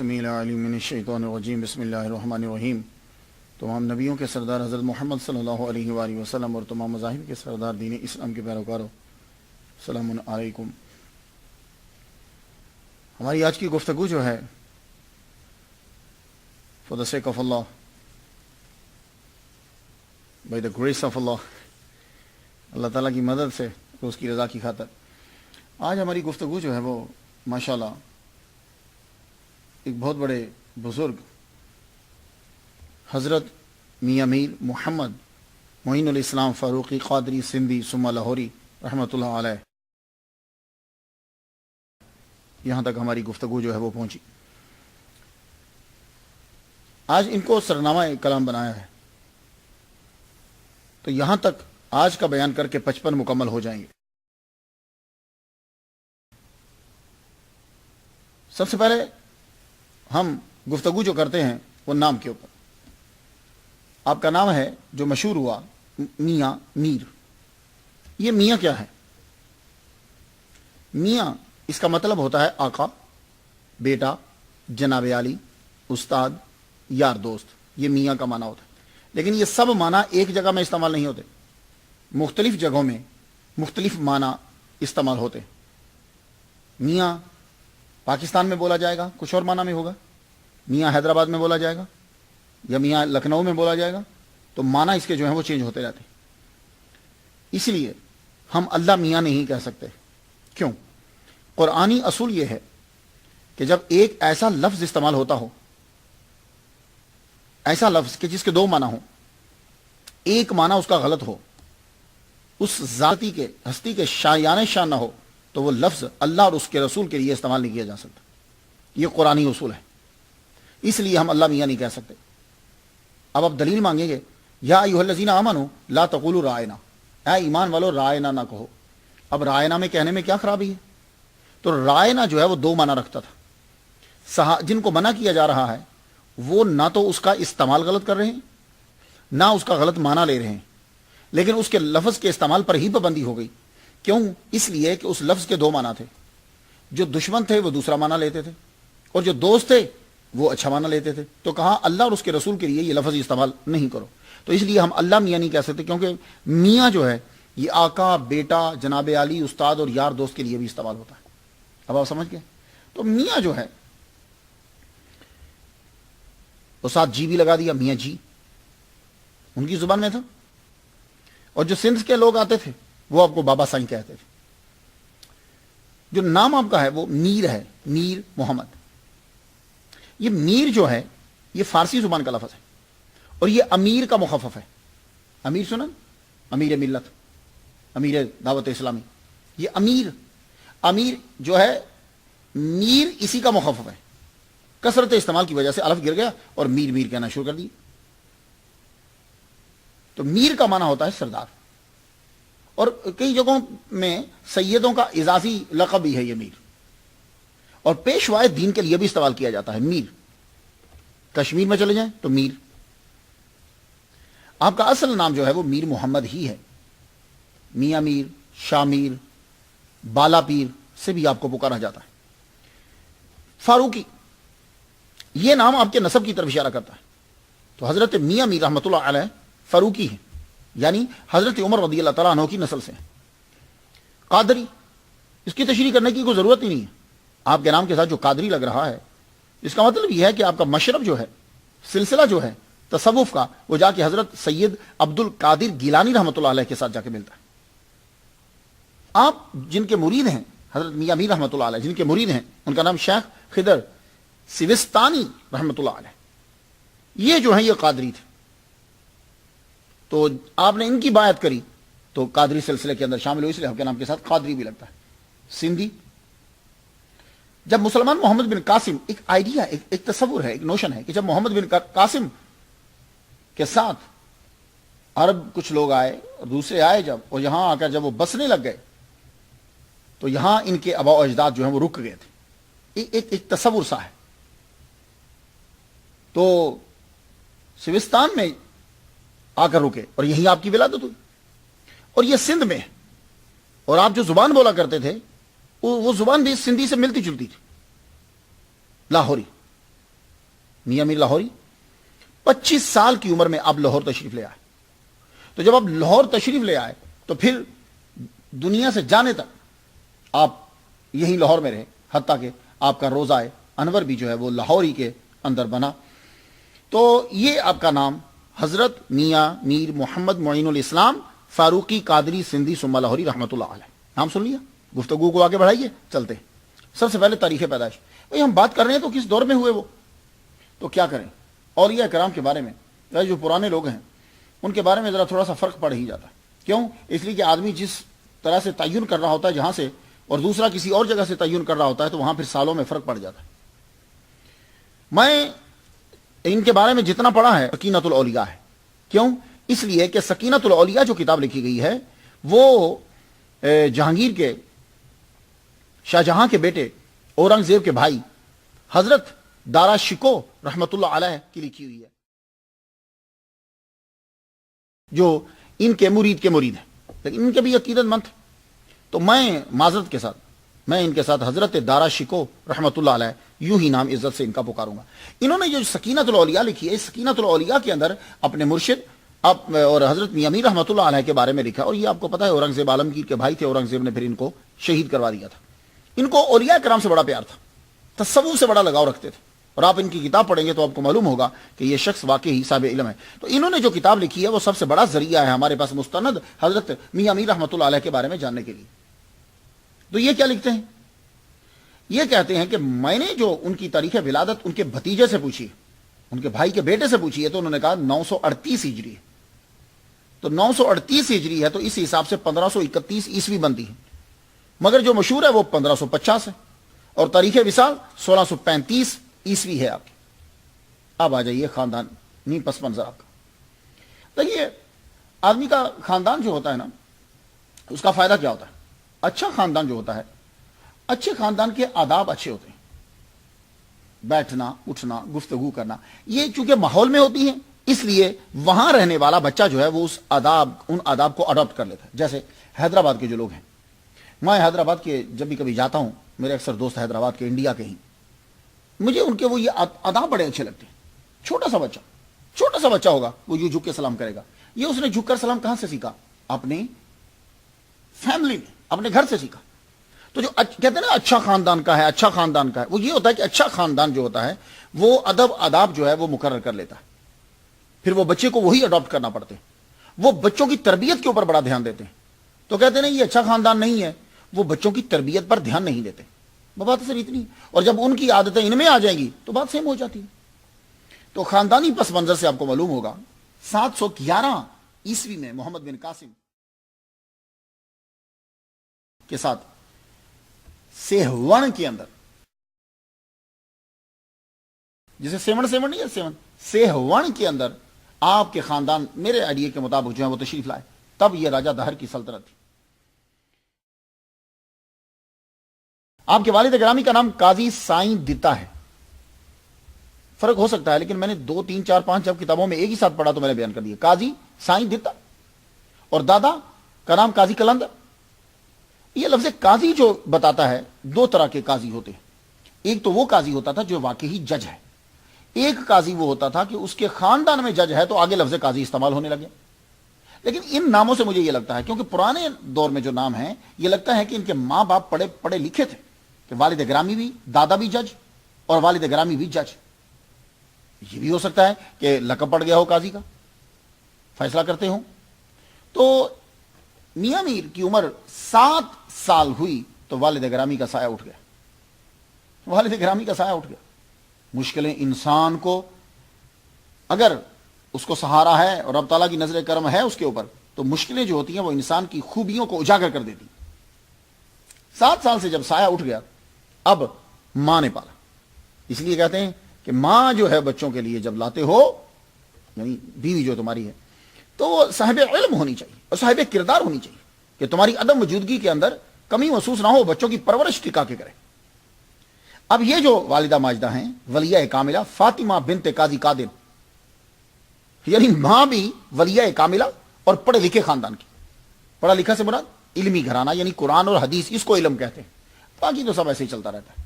من الشیطان الرجیم بسم اللہ الرحمن الرحیم۔ تمام نبیوں کے سردار حضرت محمد صلی اللہ علیہ وآلہ وسلم اور تمام مذاہب کے سردار دین اسلام کے پیروکاروں، السلام علیکم۔ ہماری آج کی گفتگو جو ہے for the sake of Allah, by the grace of Allah، اللہ تعالیٰ کی مدد سے، اس کی رضا کی خاطر، آج ہماری گفتگو جو ہے وہ ماشاءاللہ ایک بہت بڑے بزرگ حضرت میاں میر محمد معین الاسلام فاروقی قادری سندھی ثم لاہوری رحمۃ اللہ علیہ، یہاں تک ہماری گفتگو جو ہے وہ پہنچی۔ آج ان کو سرنامہ کلام بنایا ہے، تو یہاں تک آج کا بیان کر کے 55 مکمل ہو جائیں گے۔ سب سے پہلے ہم گفتگو جو کرتے ہیں وہ نام کے اوپر۔ آپ کا نام ہے جو مشہور ہوا میاں میر، یہ میاں کیا ہے؟ میاں اس کا مطلب ہوتا ہے آقا، بیٹا، جناب عالی، استاد، یار دوست، یہ میاں کا معنی ہوتا ہے۔ لیکن یہ سب معنی ایک جگہ میں استعمال نہیں ہوتے، مختلف جگہوں میں مختلف معنی استعمال ہوتے ہیں۔ میاں پاکستان میں بولا جائے گا کچھ اور معنی میں ہوگا، میاں حیدرآباد میں بولا جائے گا یا میاں لکھنؤ میں بولا جائے گا، تو معنی اس کے جو ہیں وہ چینج ہوتے رہتے ہیں۔ اس لیے ہم اللہ میاں نہیں کہہ سکتے۔ کیوں؟ قرآنی اصول یہ ہے کہ جب ایک ایسا لفظ استعمال ہوتا ہو، ایسا لفظ کہ جس کے دو معنی ہوں، ایک معنی اس کا غلط ہو، اس ذاتی کے ہستی کے شایان شان نہ ہو، تو وہ لفظ اللہ اور اس کے رسول کے لیے استعمال نہیں کیا جا سکتا۔ یہ قرآنی اصول ہے، اس لیے ہم اللہ میاں نہیں کہہ سکتے۔ اب آپ دلیل مانگیں گے، یا ایھا الذین آمنوا لا تقولوا رائنا، اے ایمان والو رائنا نہ کہو۔ اب رائنا میں کہنے میں کیا خرابی ہے؟ تو رائنا جو ہے وہ دو معنی رکھتا تھا۔ جن کو منع کیا جا رہا ہے وہ نہ تو اس کا استعمال غلط کر رہے ہیں، نہ اس کا غلط معنی لے رہے ہیں، لیکن اس کے لفظ کے استعمال پر ہی پابندی ہو گئی۔ کیوں؟ اس لیے کہ اس لفظ کے دو معنی تھے، جو دشمن تھے وہ دوسرا معنی لیتے تھے، اور جو دوست تھے وہ اچھا معنی لیتے تھے۔ تو کہا اللہ اور اس کے رسول کے لیے یہ لفظ استعمال نہیں کرو۔ تو اس لیے ہم اللہ میاں نہیں کہہ سکتے، کیونکہ میاں جو ہے یہ آقا، بیٹا، جناب عالی، استاد اور یار دوست کے لیے بھی استعمال ہوتا ہے۔ اب آپ سمجھ گئے؟ تو میاں جو ہے وہ ساتھ جی بھی لگا دیا، میاں جی ان کی زبان میں تھا۔ اور جو سندھ کے لوگ آتے تھے وہ آپ کو بابا سائیں کہتے تھے۔ جو نام آپ کا ہے وہ میر ہے، میر محمد۔ یہ میر جو ہے یہ فارسی زبان کا لفظ ہے، اور یہ امیر کا مخفف ہے۔ امیر سنن، امیر ملت، امیر دعوت اسلامی، یہ امیر جو ہے میر اسی کا مخفف ہے۔ کثرت استعمال کی وجہ سے الف گر گیا اور میر کہنا شروع کر دی۔ تو میر کا معنی ہوتا ہے سردار، اور کئی جگہوں میں سیدوں کا اضافی لقب بھی ہے یہ میر، اور پیشوائے دین کے لیے بھی استعمال کیا جاتا ہے میر۔ کشمیر میں چلے جائیں تو میر۔ آپ کا اصل نام جو ہے وہ میر محمد ہی ہے۔ میاں میر، شاہ میر، بالا پیر سے بھی آپ کو پکارا جاتا ہے۔ فاروقی، یہ نام آپ کے نسب کی طرف اشارہ کرتا ہے۔ تو حضرت میاں میر رحمۃ اللہ علیہ فاروقی ہیں، یعنی حضرت عمر رضی اللہ تعالیٰ عنہ کی نسل سے ہیں۔ قادری، اس کی تشریح کرنے کی کوئی ضرورت ہی نہیں ہے۔ آپ کے نام کے ساتھ جو قادری لگ رہا ہے، اس کا مطلب یہ ہے کہ آپ کا مشرب جو ہے، سلسلہ جو ہے تصوف کا، وہ جا کے حضرت سید عبد القادر گیلانی رحمۃ اللہ علیہ کے ساتھ جا کے ملتا ہے۔ آپ جن کے مرید ہیں، حضرت میاں میر رحمۃ اللہ علیہ جن کے مرید ہیں، ان کا نام شیخ خضر سیوستانی رحمۃ اللہ علیہ، یہ جو ہیں یہ قادری تھے۔ تو آپ نے ان کی بایعت کری تو قادری سلسلے کے اندر شامل ہوئی، اس لیے آپ کے نام کے ساتھ قادری بھی لگتا ہے۔ سندھی، جب مسلمان محمد بن قاسم، ایک آئیڈیا، ایک تصور ہے، ایک نوشن ہے کہ جب محمد بن قاسم کے ساتھ عرب کچھ لوگ آئے اور دوسرے آئے جب، اور یہاں آ کر جب وہ بسنے لگ گئے تو یہاں ان کے آباء و اجداد جو ہیں وہ رک گئے تھے۔ ایک تصور سا ہے۔ تو سوستان میں آ کر رکے اور یہی آپ کی ولادت ہوئی، اور یہ سندھ میں، اور آپ جو زبان بولا کرتے تھے وہ زبان بھی سندھی سے ملتی جلتی تھی، لاہوری۔ میاں میر لاہوری 25 سال کی عمر میں اب لاہور تشریف لے آئے. تو جب اب لاہور تشریف لے آئے تو پھر دنیا سے جانے تک آپ یہی لاہور میں رہے, حتیٰ کہ آپ کا روزہ انور بھی جو ہے وہ لاہوری کے اندر بنا. تو یہ آپ کا نام حضرت میاں میر محمد معین الاسلام فاروقی قادری سندھی ثم لاہوری رحمۃ اللہ علیہ. نام سن لیا, گفتگو کو آگے بڑھائیے, چلتے. سب سے پہلے تاریخ پیدائش. بھائی ہم بات کر رہے ہیں تو کس دور میں ہوئے وہ, تو کیا کریں. اولیاء کرام کے بارے میں جو پرانے لوگ ہیں ان کے بارے میں ذرا تھوڑا سا فرق پڑ ہی جاتا ہے. کیوں؟ اس لیے کہ آدمی جس طرح سے تعین کر رہا ہوتا ہے جہاں سے, اور دوسرا کسی اور جگہ سے تعین کر رہا ہوتا ہے, تو وہاں پھر سالوں میں فرق پڑ جاتا ہے. میں ان کے بارے میں جتنا پڑھا ہے سکینۃ الاولیاء ہے. کیوں؟ اس لیے کہ سکینۃ الاولیاء جو کتاب لکھی گئی ہے وہ جہانگیر کے, شاہ جہاں کے بیٹے اورنگزیب کے بھائی حضرت دارا شکو رحمت اللہ علیہ کی لکھی ہوئی ہے, جو ان کے مرید ہیں, لیکن ان کے بھی عقیدت مند. تو میں معذرت کے ساتھ میں ان کے ساتھ حضرت دارا شکو رحمت اللہ علیہ یوں ہی نام عزت سے ان کا پکاروں گا. انہوں نے جو سکینۃ الاولیاء لکھی ہے, سکینۃ الاولیاء کے اندر اپنے مرشد اور حضرت میاں میر رحمت اللہ علیہ کے بارے میں لکھا. اور یہ آپ کو پتا ہے اورنگزیب عالمگیر کے بھائی تھے, اورنگزیب نے پھر ان کو شہید کروا دیا تھا. ان کو اولیاء کرام سے بڑا پیار تھا, تصوف سے بڑا لگاؤ رکھتے تھے, اور آپ ان کی کتاب پڑھیں گے تو آپ کو معلوم ہوگا کہ یہ شخص واقعی صاحب علم ہے. تو انہوں نے جو کتاب لکھی ہے وہ سب سے بڑا ذریعہ ہے ہمارے پاس مستند حضرت میاں میر رحمت اللہ علیہ کے بارے میں جاننے کے لیے. تو یہ کیا لکھتے ہیں؟ یہ کہتے ہیں کہ میں نے جو ان کی تاریخ ولادت ان کے بھتیجے سے پوچھی, ان کے بھائی کے بیٹے سے پوچھی ہے, تو انہوں نے کہا 938 ہجری ہے. تو 938 ہجری ہے تو اس حساب سے 1531 عیسوی بنتی ہے, مگر جو مشہور ہے وہ 1550 ہے, اور تاریخ وصال 1635 عیسوی ہے آپ کی. اب آ جائیے خاندانی پس منظر آپ کا. دیکھیے آدمی کا خاندان جو ہوتا ہے نا, اس کا فائدہ کیا ہوتا ہے. اچھا خاندان جو ہوتا ہے, اچھے خاندان کے آداب اچھے ہوتے ہیں, بیٹھنا اٹھنا گفتگو کرنا, یہ چونکہ ماحول میں ہوتی ہیں اس لیے وہاں رہنے والا بچہ جو ہے وہ ان آداب کو اڈاپٹ کر لیتا ہے. جیسے حیدرآباد کے جو لوگ ہیں, میں حیدرآباد کے جب بھی کبھی جاتا ہوں, میرے اکثر دوست حیدرآباد کے, انڈیا کے ہی, مجھے ان کے وہ یہ آداب بڑے اچھے لگتے ہیں. چھوٹا سا بچہ ہوگا, وہ یوں جھک کے سلام کرے گا. یہ اس نے جھک کر سلام کہاں سے سیکھا؟ اپنی فیملی میں, اپنے گھر سے سیکھا. تو جو کہتے ہیں نا اچھا خاندان کا ہے, وہ یہ ہوتا ہے کہ اچھا خاندان جو ہوتا ہے وہ ادب آداب جو ہے وہ مقرر کر لیتا ہے, پھر وہ بچے کو وہی اڈاپٹ کرنا پڑتے ہیں. وہ بچوں کی تربیت کے اوپر بڑا دھیان دیتے ہیں. تو کہتے ہیں نا یہ اچھا خاندان نہیں ہے, وہ بچوں کی تربیت پر دھیان نہیں دیتے. بات صرف اتنی, اور جب ان کی عادتیں ان میں آ جائیں گی تو بات سیم ہو جاتی ہے. تو خاندانی پس منظر سے آپ کو معلوم ہوگا 711 عیسوی میں محمد بن قاسم کے ساتھ سیہون کے اندر, جسے سیون نہیں ہے, سیہون کے اندر آپ کے خاندان میرے آئیڈیا کے مطابق جو ہے وہ تشریف لائے. تب یہ راجہ دہر کی سلطنت تھی. آپ کے والد گرامی کا نام قاضی سائیں دتا ہے. فرق ہو سکتا ہے لیکن میں نے 2 3 4 5 جب کتابوں میں ایک ہی ساتھ پڑھا تو میں نے بیان کر دیا. قاضی سائیں دتا, اور دادا کا نام قاضی کلندر. یہ لفظ قاضی جو بتاتا ہے 2 طرح کے قاضی ہوتے ہیں. ایک تو وہ قاضی ہوتا تھا جو واقعی جج ہے, ایک قاضی وہ ہوتا تھا کہ اس کے خاندان میں جج ہے تو آگے لفظ قاضی استعمال ہونے لگے. لیکن ان ناموں سے مجھے یہ لگتا ہے, کیونکہ پرانے دور میں جو نام ہیں یہ لگتا ہے کہ ان کے ماں باپ پڑھے لکھے تھے, کہ والد گرامی بھی, دادا بھی جج اور والد گرامی بھی جج. یہ بھی ہو سکتا ہے کہ لقب پڑ گیا ہو قاضی کا, فیصلہ کرتے ہوں. تو میاں میر کی عمر 7 سال ہوئی تو والد گرامی کا سایہ اٹھ گیا. مشکلیں انسان کو اگر اس کو سہارا ہے اور رب تعالیٰ کی نظر کرم ہے اس کے اوپر, تو مشکلیں جو ہوتی ہیں وہ انسان کی خوبیوں کو اجاگر کر دیتی. 7 سال سے جب سایہ اٹھ گیا, اب ماں نے پالا. اس لیے کہتے ہیں کہ ماں جو ہے بچوں کے لیے جب لاتے ہو, یعنی بیوی جو تمہاری ہے, تو وہ صاحب علم ہونی چاہیے اور صاحب کردار ہونی چاہیے, کہ تمہاری عدم موجودگی کے اندر کمی محسوس نہ ہو, بچوں کی پرورش ٹکا کے کرے. اب یہ جو والدہ ماجدہ ہیں ولیہ کاملہ فاطمہ بنت قاضی قادر, یعنی ماں بھی ولیہ کاملہ اور پڑھے لکھے خاندان کی. پڑھا لکھا سے مراد علمی گھرانہ, یعنی قرآن اور حدیث اس کو علم کہتے ہیں, باقی تو سب ایسے ہی چلتا رہتا ہے.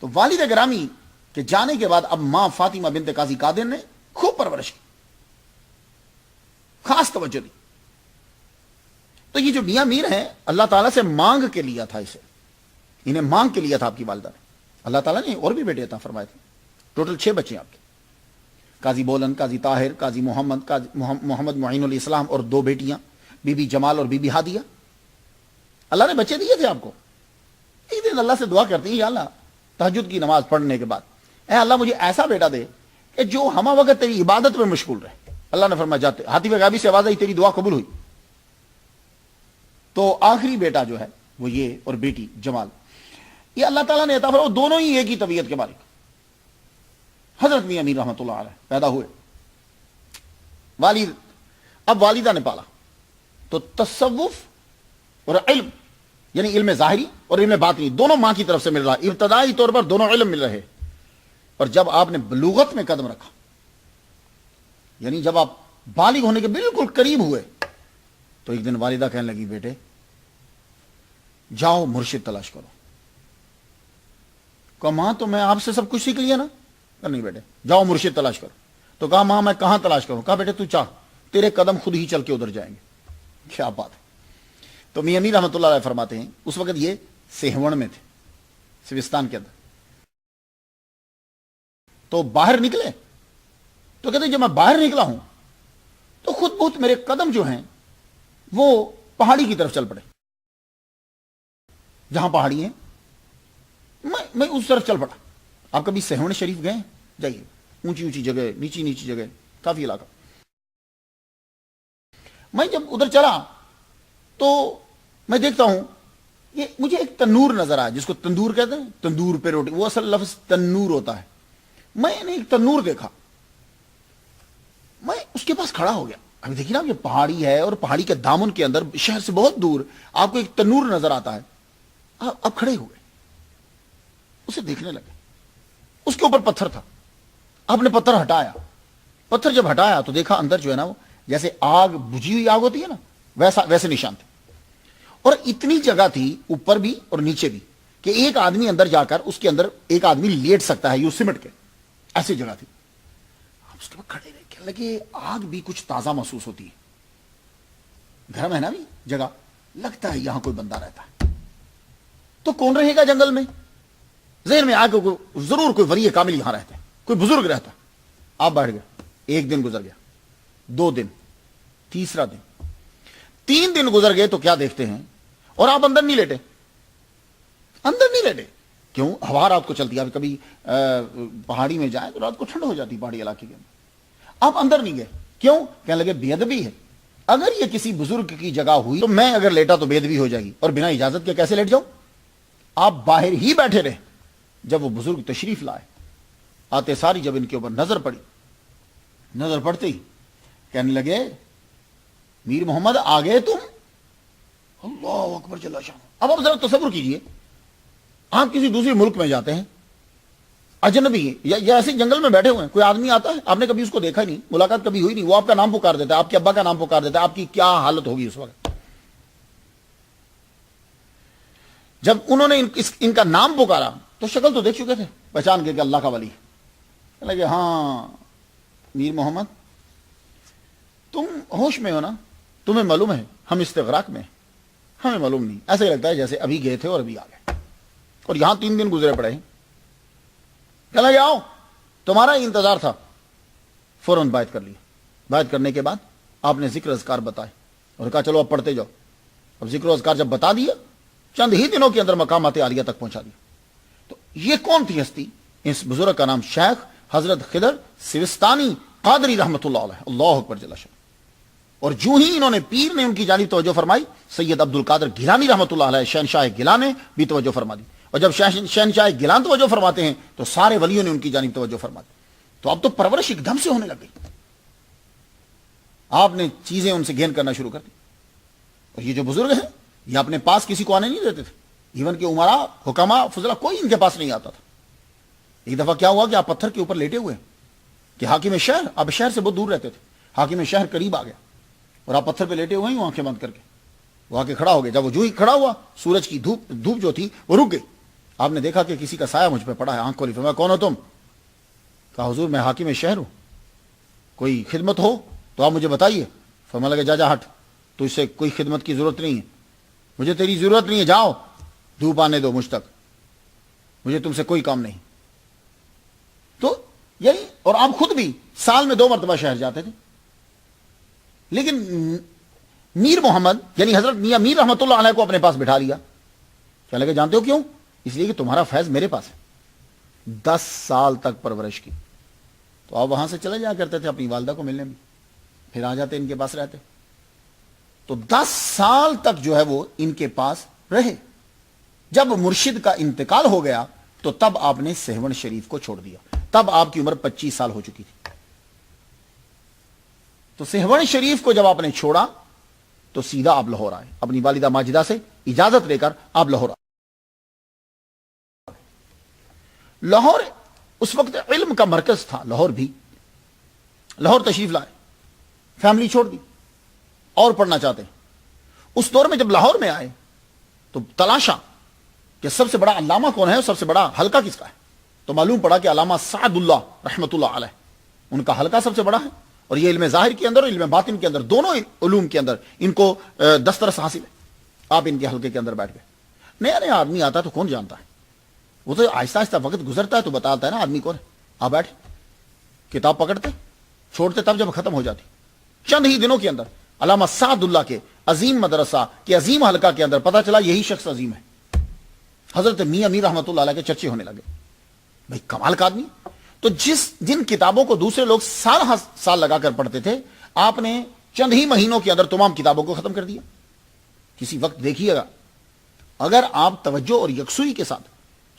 تو والد گرامی کہ جانے کے بعد اب ماں فاطمہ بنت قاضی قادر نے خوب پرورش کی، خاص توجہ دی۔ تو یہ جو میاں میر ہیں اللہ تعالیٰ سے مانگ کے لیا تھا، اسے انہیں مانگ کے لیا تھا آپ کی والدہ نے۔ اللہ تعالیٰ نے اور بھی بیٹے عطا فرمائے تھے، ٹوٹل 6 بچے آپ کے، قاضی بولن، قاضی طاہر، قاضی محمد، محمد معین الاسلام، اور 2 بیٹیاں بی بی جمال اور بی بی ہادیہ۔ اللہ نے بچے دیے تھے آپ کو۔ ایک دن اللہ سے دعا کرتی ہیں، یا اللہ تہجد کی نماز پڑھنے کے بعد اے اللہ مجھے ایسا بیٹا دے کہ جو ہمہ وقت تیری عبادت میں مشغول رہے۔ اللہ نے فرمایا جاتے، ہاتھی غیبی سے آواز آئی، تیری دعا قبول ہوئی۔ تو آخری بیٹا جو ہے وہ یہ، اور بیٹی جمال، یہ اللہ تعالیٰ نے عطا فرمایا، دونوں ہی ایک ہی طبیعت کے مالک حضرت میاں میر رحمۃ اللہ علیہ پیدا ہوئے۔ والد، اب والدہ نے پالا تو تصوف اور علم، یعنی علم ظاہری اور علم باطنی دونوں ماں کی طرف سے مل رہا، ابتدائی طور پر دونوں علم مل رہے۔ اور جب آپ نے بلوغت میں قدم رکھا، یعنی جب آپ بالغ ہونے کے بالکل قریب ہوئے، تو ایک دن والدہ کہنے لگی بیٹے جاؤ مرشد تلاش کرو۔ کہا ماں تو میں آپ سے سب کچھ سیکھ لیا نا۔ کہا نہیں بیٹے جاؤ مرشد تلاش کرو۔ تو کہا ماں میں کہاں تلاش کروں؟ کہا بیٹے تو چاہ، تیرے قدم خود ہی چل کے ادھر جائیں گے۔ کیا بات ہے۔ تو میاں میر رحمۃ اللہ علیہ فرماتے ہیں اس وقت یہ سہوڑ میں تھے، سوستان کے اندر۔ تو باہر نکلے تو کہتے ہیں جب میں باہر نکلا ہوں تو خود بہت میرے قدم جو ہیں وہ پہاڑی کی طرف چل پڑے، جہاں پہاڑی ہیں میں اس طرف چل پڑا۔ آپ کبھی سہوڑ شریف گئے؟ جائیے، اونچی اونچی جگہ، نیچی نیچی جگہ، کافی علاقہ۔ میں جب ادھر چلا تو میں دیکھتا ہوں یہ مجھے ایک تنور نظر آیا، جس کو تندور کہتے ہیں، تندور پہ روٹی، وہ اصل لفظ تنور ہوتا ہے۔ میں نے ایک تنور دیکھا، میں اس کے پاس کھڑا ہو گیا۔ ابھی دیکھیے نا، یہ پہاڑی ہے اور پہاڑی کے دامن کے اندر شہر سے بہت دور آپ کو ایک تنور نظر آتا ہے۔ اب کھڑے ہوئے، اسے دیکھنے لگے۔ اس کے اوپر پتھر تھا، آپ نے پتھر ہٹایا۔ پتھر جب ہٹایا تو دیکھا اندر جو ہے نا، وہ جیسے آگ، بجھی ہوئی آگ ہوتی ہے نا، ویسے نشان تھے۔ اور اتنی جگہ تھی اوپر بھی اور نیچے بھی کہ ایک آدمی اندر جا کر اس کے اندر ایک آدمی لیٹ سکتا ہے، یوں سمٹ کے، ایسی جگہ تھی۔ اس کے بعد کھڑے رہے، کہنے لگے آگ بھی کچھ تازہ محسوس ہوتی ہے، گرم ہے نا بھی جگہ، لگتا ہے یہاں کوئی بندہ رہتا ہے۔ تو کون رہے گا جنگل میں؟ ذہن میں آ کے ضرور کوئی ولی کامل یہاں رہتا ہے، کوئی بزرگ رہتا ہے۔ آپ بیٹھ گئے، 1 دن گزر گیا، 2 دن، تیسرا دن، 3 دن گزر گئے تو کیا دیکھتے ہیں، اور آپ اندر نہیں لیٹے، اندر نہیں لیٹے۔ کیوں؟ ہوا رات کو چلتی ہے، آپ کبھی پہاڑی میں جائیں تو رات کو ٹھنڈ ہو جاتی پہاڑی علاقے کے اندر۔ آپ اندر نہیں گئے، کیوں؟ کہنے لگے بے ادبی ہے، اگر یہ کسی بزرگ کی جگہ ہوئی تو میں اگر لیٹا تو بے ادبی ہو جائے گی، اور بنا اجازت کے کیسے لیٹ جاؤں؟ آپ باہر ہی بیٹھے رہے۔ جب وہ بزرگ تشریف لائے، آتے ساری جب ان کے اوپر نظر پڑی، نظر پڑتے ہی کہنے لگے میر محمد آ گئے تم؟ اللہ اکبر جل شانہ۔ اب آپ ذرا تصور کیجئے، آپ کسی دوسرے ملک میں جاتے ہیں، اجنبی ہیں، یا ایسے جنگل میں بیٹھے ہوئے ہیں، کوئی آدمی آتا ہے، آپ نے کبھی اس کو دیکھا ہی نہیں، ملاقات کبھی ہوئی نہیں، وہ آپ کا نام پکار دیتا ہے، آپ کے ابا کا نام پکار دیتا ہے، آپ کی کیا حالت ہوگی اس وقت؟ جب انہوں نے ان کا نام پکارا تو شکل تو دیکھ چکے تھے، پہچان کے کہ اللہ کا ولی ہے۔ لگے ہاں میر محمد تم ہوش میں ہو نا، تمہیں معلوم ہے ہم استغراق میں ہیں، ہمیں معلوم نہیں، ایسا ہی لگتا ہے جیسے ابھی گئے تھے اور ابھی آ گئے، اور یہاں 3 دن گزرے پڑے ہیں۔ کہنے لگے آؤ تمہارا ہی انتظار تھا۔ فوراً بیعت کر لی۔ بیعت کرنے کے بعد آپ نے ذکر اذکار بتائے اور کہا چلو اب پڑھتے جاؤ۔ اب ذکر اذکار جب بتا دیا، چند ہی دنوں کے اندر مقامات عالیہ تک پہنچا دیا۔ تو یہ کون تھی ہستی؟ اس بزرگ کا نام شیخ حضرت خضر سوستانی قادری رحمۃ اللہ علیہ، اللہ اکبر جل شانہ۔ اور جو ہی انہوں نے پیر نے ان کی جانب توجہ فرمائی، سید عبد القادر گیلانی رحمۃ اللہ علیہ شہنشاہ گیلان نے بھی توجہ فرما دی، اور جب شہنشاہ گیلان توجہ فرماتے ہیں تو سارے ولیوں نے ان کی جانب توجہ فرما دی۔ تو اب تو پرورش ایک دم سے ہونے لگ گئی، آپ نے چیزیں ان سے گین کرنا شروع کر دی۔ اور یہ جو بزرگ ہیں یہ اپنے پاس کسی کو آنے نہیں دیتے تھے، ایون کہ عمرا، حکما، فضلہ کوئی ان کے پاس نہیں آتا تھا۔ ایک دفعہ کیا ہوا کہ آپ پتھر کے اوپر لیٹے ہوئے کہ حاکم شہر، آپ شہر سے بہت دور رہتے تھے، حاکم شہر قریب آ گیا اور آپ پتھر پہ لیٹے ہوئے ہیں آنکھیں بند کر کے، وہ آ کے کھڑا ہو گیا۔ جب وہ جو ہی کھڑا ہوا سورج کی دھوپ جو تھی وہ رک گئی۔ آپ نے دیکھا کہ کسی کا سایہ مجھ پہ پڑا ہے، آنکھ کھولی، فرمایا کون ہو تم؟ کہا حضور میں حاکم شہر ہوں, کوئی خدمت ہو تو آپ مجھے بتائیے. فرمانے لگے جا ہٹ, تو اس سے کوئی خدمت کی ضرورت نہیں ہے, مجھے تیری ضرورت نہیں ہے, جاؤ دھوپ آنے دو مجھ تک, مجھے تم سے کوئی کام نہیں. تو یہی, اور آپ خود بھی سال میں 2 مرتبہ شہر جاتے تھے. لیکن میر محمد یعنی حضرت میاں میر رحمۃ اللہ علیہ کو اپنے پاس بٹھا لیا. کہنے لگے جانتے ہو کیوں؟ اس لیے کہ تمہارا فیض میرے پاس ہے. 10 سال تک پرورش کی. تو آپ وہاں سے چلے جایا کرتے تھے اپنی والدہ کو ملنے میں, پھر آ جاتے ان کے پاس رہتے. تو 10 سال تک جو ہے وہ ان کے پاس رہے. جب مرشد کا انتقال ہو گیا تو تب آپ نے سہون شریف کو چھوڑ دیا. تب آپ کی عمر 25 سال ہو چکی تھی. تو سہون شریف کو جب آپ نے چھوڑا تو سیدھا آپ لاہور آئے, اپنی والدہ ماجدہ سے اجازت لے کر آپ لاہور آئے. لاہور اس وقت علم کا مرکز تھا. لاہور بھی, لاہور تشریف لائے, فیملی چھوڑ دی اور پڑھنا چاہتے ہیں. اس دور میں جب لاہور میں آئے تو تلاشا کہ سب سے بڑا علامہ کون ہے اور سب سے بڑا حلقہ کس کا ہے. تو معلوم پڑا کہ علامہ سعد اللہ رحمۃ اللہ علیہ, ان کا حلقہ سب سے بڑا ہے, اور یہ علم ظاہر کے اندر اور علم باطن کے اندر, دونوں علوم کے اندر ان کو دسترس حاصل ہے. آپ ان کے حلقے کے اندر بیٹھ گئے. نیا نیا آدمی آتا ہے تو کون جانتا ہے, وہ تو آہستہ آہستہ وقت گزرتا ہے تو بتاتا ہے نا آدمی کون ہے. آپ بیٹھے, کتاب پکڑتے, چھوڑتے, تب جب ختم ہو جاتی, چند ہی دنوں کے اندر علامہ سعد اللہ کے عظیم مدرسہ کے عظیم حلقہ کے اندر پتا چلا یہی شخص عظیم ہے. حضرت میاں میر رحمۃ اللہ علیہ کے چرچے ہونے لگے. بھائی کمال کا آدمی. تو جن کتابوں کو دوسرے لوگ سال لگا کر پڑھتے تھے, آپ نے چند ہی مہینوں کے اندر تمام کتابوں کو ختم کر دیا. کسی وقت دیکھیے گا, اگر آپ توجہ اور یکسوئی کے ساتھ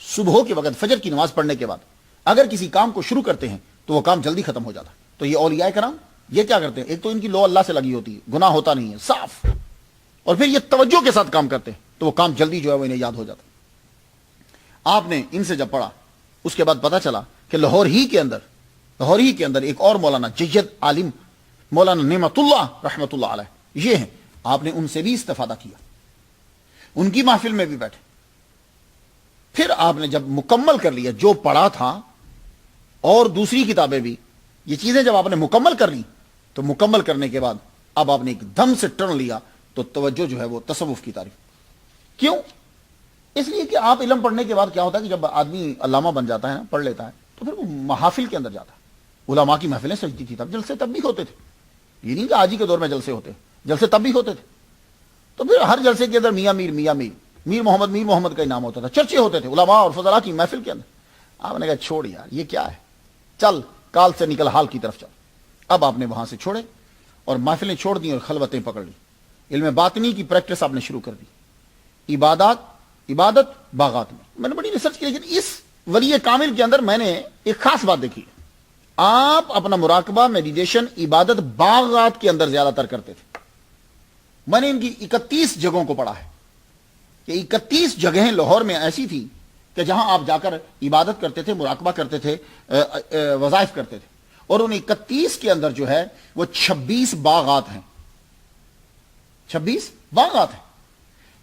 صبح کے وقت فجر کی نماز پڑھنے کے بعد اگر کسی کام کو شروع کرتے ہیں تو وہ کام جلدی ختم ہو جاتا ہے. تو یہ اولیاء کرام یہ کیا کرتے ہیں, ایک تو ان کی لو اللہ سے لگی ہوتی ہے, گناہ ہوتا نہیں ہے صاف, اور پھر یہ توجہ کے ساتھ کام کرتے ہیں تو وہ کام جلدی جو ہے وہ انہیں یاد ہو جاتا ہے. آپ نے ان سے جب پڑھا اس کے بعد پتا چلا کہ لاہور ہی کے اندر ایک اور مولانا جید عالم مولانا نعمت اللہ رحمۃ اللہ علیہ یہ ہیں. آپ نے ان سے بھی استفادہ کیا, ان کی محفل میں بھی بیٹھے. پھر آپ نے جب مکمل کر لیا جو پڑھا تھا اور دوسری کتابیں بھی, یہ چیزیں جب آپ نے مکمل کر لی تو مکمل کرنے کے بعد اب آپ نے ایک دم سے ٹرن لیا تو توجہ جو ہے وہ تصوف کی طرف. کیوں؟ اس لیے کہ آپ علم پڑھنے کے بعد کیا ہوتا ہے کہ جب آدمی علامہ بن جاتا ہے نا, پڑھ لیتا ہے, تو پھر وہ محافل کے اندر جاتا ہے. علماء کی محفلیں سجتی تھی تب, جلسے تب بھی ہوتے تھے. یہ نہیں کہ آج ہی کے دور میں جلسے ہوتے, جلسے تب بھی ہوتے تھے. تو پھر ہر جلسے کے اندر میاں میر میر محمد کا ہی نام ہوتا تھا, چرچے ہوتے تھے علماء اور فضلاء کی محفل کے اندر. آپ نے کہا چھوڑ یار یہ کیا ہے, چل کال سے نکل حال کی طرف چل. اب آپ نے وہاں سے چھوڑے اور محفلیں چھوڑ دی اور خلوتیں پکڑ لی. علم باطنی کی پریکٹس آپ نے شروع کر دی. عبادت باغات میں نے بڑی ریسرچ کی, لیکن اس ولی کامل کے اندر میں نے ایک خاص بات دیکھی. آپ اپنا مراقبہ میڈیٹیشن عبادت باغات کے اندر زیادہ تر کرتے تھے. میں نے ان کی 31 جگہوں کو پڑھا ہے کہ 31 جگہیں لاہور میں ایسی تھی کہ جہاں آپ جا کر عبادت کرتے تھے, مراقبہ کرتے تھے, وظائف کرتے تھے. اور ان 31 کے اندر جو ہے وہ 26 باغات ہیں. 26 باغات ہیں.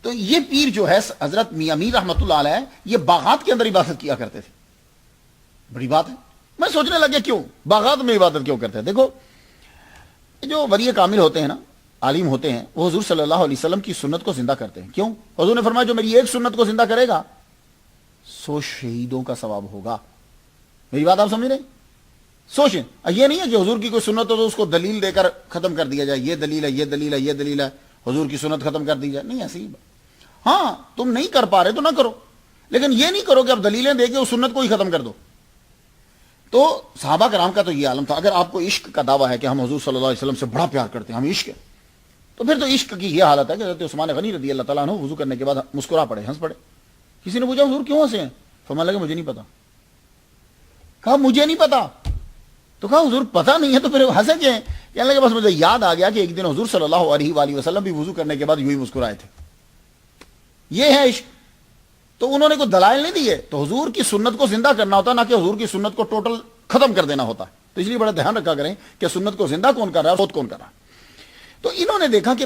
تو یہ پیر جو ہے حضرت میاں میر رحمۃ اللہ علیہ یہ باغات کے اندر عبادت کیا کرتے تھے. بڑی بات ہے. میں سوچنے لگا کیوں باغات میں عبادت کیوں کرتے ہیں. دیکھو جو ولی کامل ہوتے ہیں نا, عالم ہوتے ہیں, وہ حضور صلی اللہ علیہ وسلم کی سنت کو زندہ کرتے ہیں. کیوں؟ حضور نے فرمایا جو میری ایک سنت کو زندہ کرے گا 100 شہیدوں کا ثواب ہوگا. میری بات آپ سمجھ رہے ہیں؟ سوچیں, یہ نہیں ہے کہ حضور کی کوئی سنت ہو تو اس کو دلیل دے کر ختم کر دیا جائے, یہ دلیل ہے, یہ دلیل ہے, یہ دلیل ہے, حضور کی سنت ختم کر دی جائے. نہیں ایسی. ہاں تم نہیں کر پا رہے تو نہ کرو, لیکن یہ نہیں کرو کہ اب دلیلیں دے کے اس سنت کو ہی ختم کر دو. تو صحابہ کرام کا تو یہ عالم تھا. اگر آپ کو عشق کا دعویٰ ہے کہ ہم حضور صلی اللہ علیہ وسلم سے بڑا پیار کرتے ہیں, ہم عشق ہے, تو پھر تو عشق کی یہ حالت ہے کہ حضرت عثمان غنی رضی اللہ تعالیٰ عنہ وضو کرنے کے بعد مسکرا پڑے, ہنس پڑے. کسی نے پوچھا حضور کیوں ہنسے ہیں؟ فرمانے لگے مجھے نہیں پتا. کہا مجھے نہیں پتا. تو کہا حضور پتا نہیں ہے تو پھر ہنسے کیا ہیں؟ کہنے لگے بس مجھے یاد آ گیا کہ ایک دن حضور صلی اللہ علیہ وآلہ وسلم بھی وضو کرنے کے بعد یوں ہی مسکرائے تھے. یہ ہے عشق. تو انہوں نے کوئی دلائل نہیں دیے. تو حضور کی سنت کو زندہ کرنا ہوتا, نہ کہ حضور کی سنت کو ٹوٹل ختم کر دینا ہوتا. تو اس لیے بڑا دھیان رکھا کریں کہ سنت کو زندہ کون کر رہا ہے, فوت کون کر رہا ہے. تو انہوں نے دیکھا کہ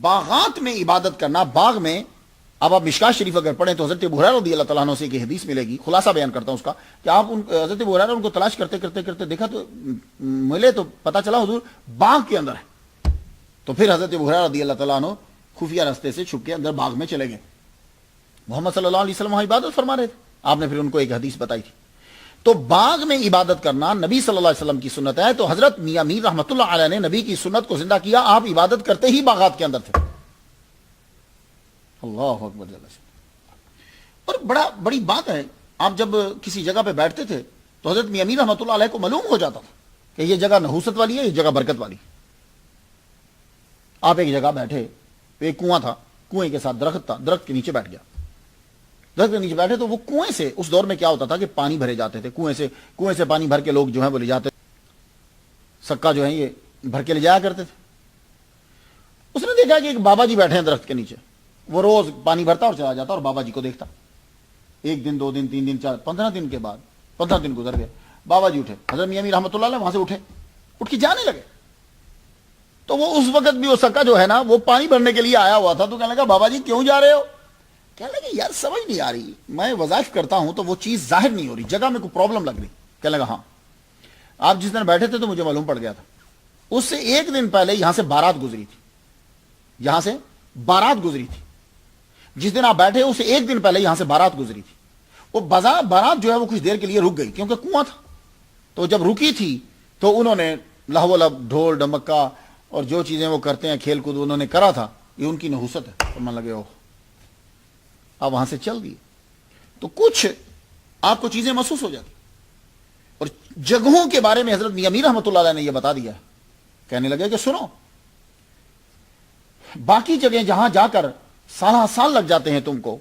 باغات میں عبادت کرنا, باغ میں اب آپ مشکات شریف اگر پڑھیں تو حضرت ابو ہریرہ رضی اللہ تعالیٰ عنہ سے ایک حدیث ملے گی، خلاصہ بیان کرتا ہوں اس کا، کہ آپ حضرت ابو ہریرہ ان کو تلاش کرتے کرتے کرتے دیکھا تو ملے تو پتا چلا حضور باغ کے اندر ہے. تو پھر حضرت ابو ہریرہ رضی اللہ تعالیٰ عنہ خفیہ راستے سے چھپ کے اندر باغ میں چلے گئے. محمد صلی اللہ علیہ وسلم وہاں عبادت فرما رہے تھے. آپ نے پھر ان کو ایک حدیث بتائی تھی. تو باغ میں عبادت کرنا نبی صلی اللہ علیہ وسلم کی سنت ہے. تو حضرت میاں میر رحمۃ اللہ علیہ نے نبی کی سنت کو زندہ کیا. آپ عبادت کرتے ہی باغات کے اندر تھے. اللہ اکبر جل شانہ. اور بڑی بات ہے، آپ جب کسی جگہ پہ بیٹھتے تھے تو حضرت میاں میر رحمۃ اللہ علیہ کو معلوم ہو جاتا تھا کہ یہ جگہ نحوست والی ہے، یہ جگہ برکت والی. آپ ایک جگہ بیٹھے، ایک کنواں تھا، کنویں کے ساتھ درخت تھا، درخت کے نیچے بیٹھ گیا. درخت کے نیچے بیٹھے تو وہ کنویں سے، اس دور میں کیا ہوتا تھا کہ پانی بھرے جاتے تھے، کنویں سے پانی بھر کے لوگ جو ہیں وہ لے جاتے، سکا جو ہے یہ بھر کے لے جایا کرتے تھے. اس نے دیکھا کہ ایک بابا جی بیٹھے ہیں درخت کے نیچے. وہ روز پانی بھرتا اور چلا جاتا اور بابا جی کو دیکھتا. ایک دن، 2 دن، 3 دن، 4، 15 دن کے بعد 15 دن گزر گئے. بابا جی اٹھے، حضرت میاں میر رحمۃ اللہ علیہ وہاں سے اٹھ کے جانے لگے. تو وہ اس وقت بھی وہ سکا جو ہے نا وہ پانی بھرنے کے لیے آیا ہوا تھا. تو کہنے لگا بابا جی کیوں جا رہے ہو؟ کہنے لگے یار سمجھ نہیں آ رہی، میں وظائف کرتا ہوں تو وہ چیز ظاہر نہیں ہو رہی، جگہ میں کوئی پرابلم لگ رہی. کہنے لگا ہاں آپ جس دن بیٹھے تھے تو مجھے معلوم پڑ گیا تھا. اس سے ایک دن پہلے یہاں سے بارات گزری تھی. یہاں سے بارات گزری تھی. جس دن آپ بیٹھے اس سے ایک دن پہلے یہاں سے بارات گزری تھی. وہ بارات جو ہے وہ کچھ دیر کے لیے رک گئی کیونکہ کنواں تھا. تو جب رکی تھی تو انہوں نے لہو لب، ڈھول ڈمکا اور جو چیزیں وہ کرتے ہیں کھیل کود انہوں نے کرا تھا، یہ ان کی نحوست ہے. تو من لگے اوہ آپ وہاں سے چل دیے تو کچھ آپ کو چیزیں محسوس ہو جاتی. اور جگہوں کے بارے میں حضرت میاں میر رحمۃ اللہ علیہ نے یہ بتا دیا. کہنے لگے کہ سنو، باقی جگہیں جہاں جا کر سال لگ جاتے ہیں تم کو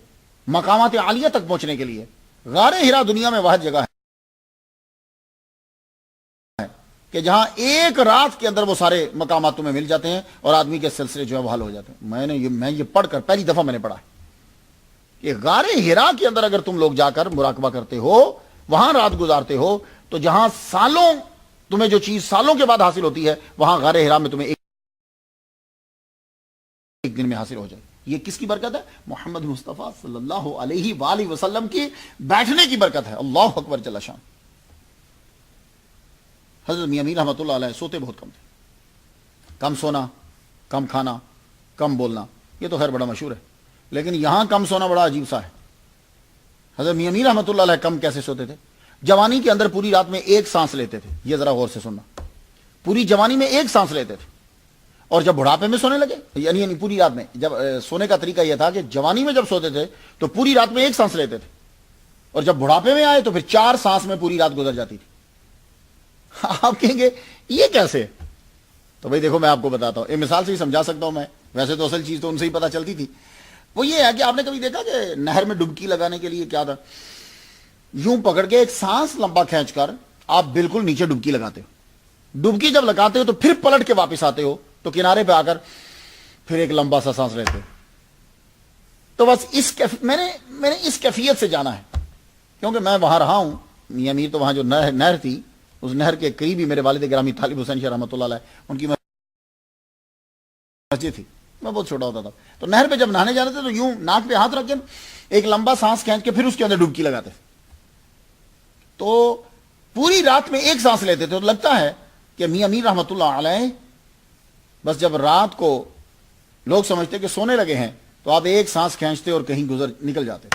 مقامات عالیہ تک پہنچنے کے لیے، غار ہرا دنیا میں واحد جگہ ہے کہ جہاں ایک رات کے اندر وہ سارے مقامات تمہیں مل جاتے ہیں اور آدمی کے سلسلے جو ہے وہ حل ہو جاتے ہیں. میں یہ پڑھ کر پہلی دفعہ میں نے پڑھا ہے کہ غار ہرا کے اندر اگر تم لوگ جا کر مراقبہ کرتے ہو، وہاں رات گزارتے ہو، تو جہاں سالوں تمہیں جو چیز سالوں کے بعد حاصل ہوتی ہے وہاں غار ہرا میں تمہیں ایک دن میں حاصل ہو جائے. یہ کس کی برکت ہے؟ محمد مصطفیٰ صلی اللہ علیہ وآلہ وسلم کی بیٹھنے کی برکت ہے. اللہ اکبر جل شان. حضرت میاں میر رحمۃ اللہ علیہ سوتے بہت کم تھے. کم سونا، کم کھانا، کم بولنا، یہ تو خیر بڑا مشہور ہے، لیکن یہاں کم سونا بڑا عجیب سا ہے. حضرت میاں میر رحمۃ اللہ علیہ کم کیسے سوتے تھے؟ جوانی کے اندر پوری رات میں ایک سانس لیتے تھے. یہ ذرا غور سے سننا، پوری جوانی میں ایک سانس لیتے تھے. اور جب بڑھاپے میں سونے لگے، یعنی پوری رات میں، جب سونے کا طریقہ یہ تھا کہ جوانی میں جب سوتے تھے تو پوری رات میں ایک سانس لیتے تھے، اور جب بڑھاپے میں آئے تو پھر 4 سانس میں پوری رات گزر جاتی تھی. آپ کہیں گے یہ کیسے؟ تو بھائی دیکھو میں آپ کو بتاتا ہوں، ایک مثال سے ہی سمجھا سکتا ہوں میں. ویسے تو اصل چیز تو ان سے ہی پتہ چلتی تھی. وہ یہ ہے کہ آپ نے کبھی دیکھا کہ نہر میں ڈبکی لگانے کے لیے کیا تھا، یوں پکڑ کے ایک سانس لمبا کھینچ کر آپ بالکل نیچے ڈبکی لگاتے ہو. ڈبکی جب لگاتے ہو تو پھر پلٹ کے واپس آتے ہو تو کنارے پہ آ کر پھر ایک لمبا سا سانس لیتے ہو. تو بس میں نے اس کیفیت سے جانا ہے کیونکہ میں وہاں رہا ہوں. میاں میر تو وہاں جو نہر تھی، اس نہر کے قریب ہی میرے والد گرامی طالب حسین شاہ رحمۃ اللہ علیہ ان کی مسجد تھی. میں بہت چھوٹا ہوتا تھا تو نہر پہ جب نہانے جاتے تھے تو یوں ناک پہ ہاتھ رکھ کے ایک لمبا سانس کھینچ کے پھر اس کے اندر ڈبکی لگاتے. تو پوری رات میں ایک سانس لیتے تھے. تو لگتا ہے کہ میاں میر رحمۃ اللہ علیہ بس جب رات کو لوگ سمجھتے کہ سونے لگے ہیں تو آپ ایک سانس کھینچتے اور کہیں نکل جاتے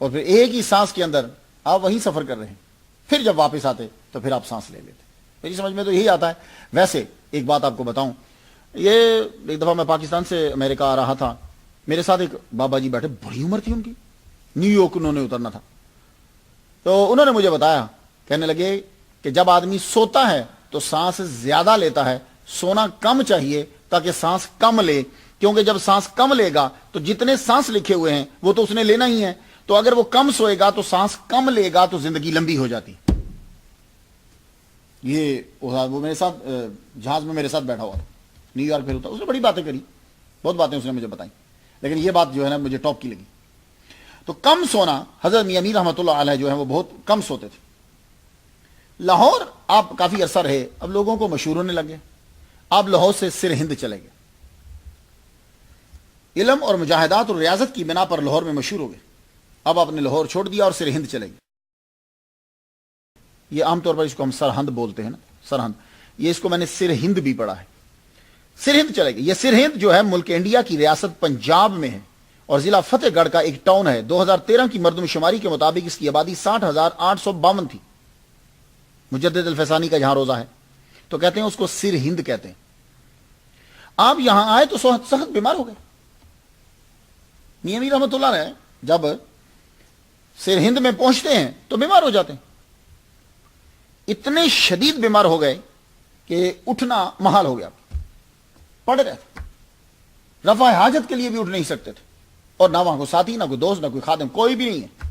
اور پھر ایک ہی سانس کے اندر آپ وہیں سفر کر رہے ہیں. پھر جب واپس آتے تو پھر آپ سانس لے لیتے. میری سمجھ میں تو یہی آتا ہے. ویسے ایک بات آپ کو بتاؤں، یہ ایک دفعہ میں پاکستان سے امریکہ آ رہا تھا، میرے ساتھ ایک بابا جی بیٹھے، بڑی عمر تھی ان کی، نیو یارک انہوں نے اترنا تھا. تو انہوں نے مجھے بتایا، کہنے لگے کہ جب آدمی سوتا ہے تو سانس زیادہ لیتا ہے، سونا کم چاہیے تاکہ سانس کم لے، کیونکہ جب سانس کم لے گا تو جتنے سانس لکھے ہوئے ہیں وہ تو اس نے لینا ہی ہے. تو اگر وہ کم سوئے گا تو سانس کم لے گا تو زندگی لمبی ہو جاتی. یہ وہ میرے ساتھ جہاز میں میرے ساتھ بیٹھا ہوا تھا، نیو یارک پھر ہوتا. اس نے بڑی باتیں کری، بہت باتیں اس نے مجھے بتائیں، لیکن یہ بات جو ہے نا مجھے ٹاپ کی لگی. تو کم سونا، حضرت میاں میر رحمۃ اللہ علیہ جو ہے وہ بہت کم سوتے تھے. لاہور آپ کافی عرصہ رہے، اب لوگوں کو مشہور ہونے لگے. آپ لاہور سے سر ہند چلے گئے. علم اور مجاہدات اور ریاضت کی بنا پر لاہور میں مشہور ہو گئے. اب آپ نے لاہور چھوڑ دیا اور سر ہند چلے گئے. یہ عام طور پر اس کو ہم سرہند بولتے ہیں نا, سرہند. یہ اس کو میں نے سر ہند بھی پڑھا ہے. سر ہند چلے گئے. یہ سر ہند جو ہے ملک انڈیا کی ریاست پنجاب میں ہے اور ضلع فتح گڑھ کا ایک ٹاؤن ہے. 2013 کی مردم شماری کے مطابق اس کی آبادی 60,852 تھی. مجدد الفسانی کا جہاں روزہ ہے تو کہتے ہیں اس کو سر ہند کہتے ہیں. آپ یہاں آئے تو سخت بیمار ہو گئے. میاں میر رحمۃ اللہ علیہ جب سر ہند میں پہنچتے ہیں تو بیمار ہو جاتے ہیں. اتنے شدید بیمار ہو گئے کہ اٹھنا محال ہو گیا. پڑے رہتے, رفع حاجت کے لیے بھی اٹھ نہیں سکتے تھے, اور نہ وہاں کوئی ساتھی, نہ کوئی دوست, نہ کوئی خادم, کوئی بھی نہیں ہے.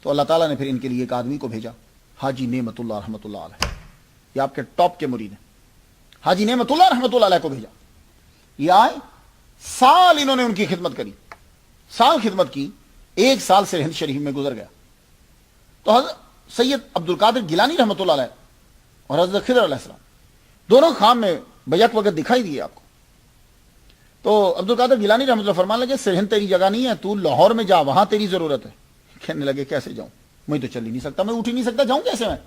تو اللہ تعالیٰ نے پھر ان کے لیے ایک آدمی کو بھیجا, حاجی نعمت اللہ رحمۃ اللہ علیہ. یہ آپ کے ٹاپ کے مرید ہیں. حاجی نعمت اللہ رحمۃ اللہ علیہ کو بھیجا. یہ آئے, سال انہوں نے ان کی خدمت کری, سال خدمت کی. 1 سال سے ہند شریف میں گزر گیا تو حضرت سید عبد القادر گیلانی رحمۃ اللہ علیہ اور حضرت خضر علیہ السلام دونوں خام میں بیک وقت دکھائی دیے آپ کو. تو عبد القادر گیلانی رحمۃ اللہ فرمانے لگے سرہند تیری جگہ نہیں ہے, تو لاہور میں جا, وہاں تیری ضرورت ہے. کہنے لگے کیسے جاؤں, میں تو چل ہی نہیں سکتا, میں اٹھ ہی نہیں سکتا, جاؤں کیسے میں.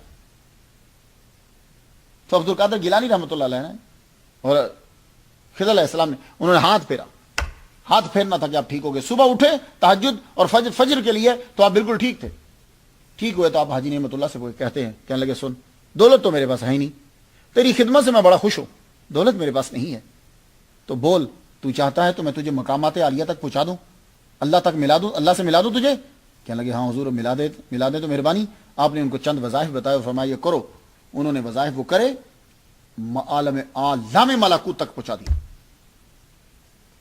تو عبد القادر گیلانی رحمۃ اللہ علیہ نے اور خضر علیہ السلام نے انہوں نے ہاتھ پھیرا. ہاتھ پھیرنا تھا کہ آپ ٹھیک ہو گئے. صبح اٹھے تہجد اور فجر کے لیے تو آپ بالکل ٹھیک تھے. ٹھیک ہوئے تو آپ حاجی نعمت اللہ سے کہتے ہیں, کہنے لگے سن, دولت تو میرے پاس ہے ہی نہیں, تیری خدمت سے میں بڑا خوش ہوں, دولت میرے پاس نہیں ہے, تو بول تو چاہتا ہے تو میں تجھے مقامات عالیہ تک پہنچا دوں, اللہ تک ملا دوں, اللہ سے ملا دوں تجھے. کہنے لگے ہاں حضور ملا دے تو مہربانی. آپ نے ان کو چند وظائف بتائے اور فرمایا یہ کرو. انہوں نے وظائف وہ کرے, عالم اعلی میں ملکوت تک پہنچا دیا.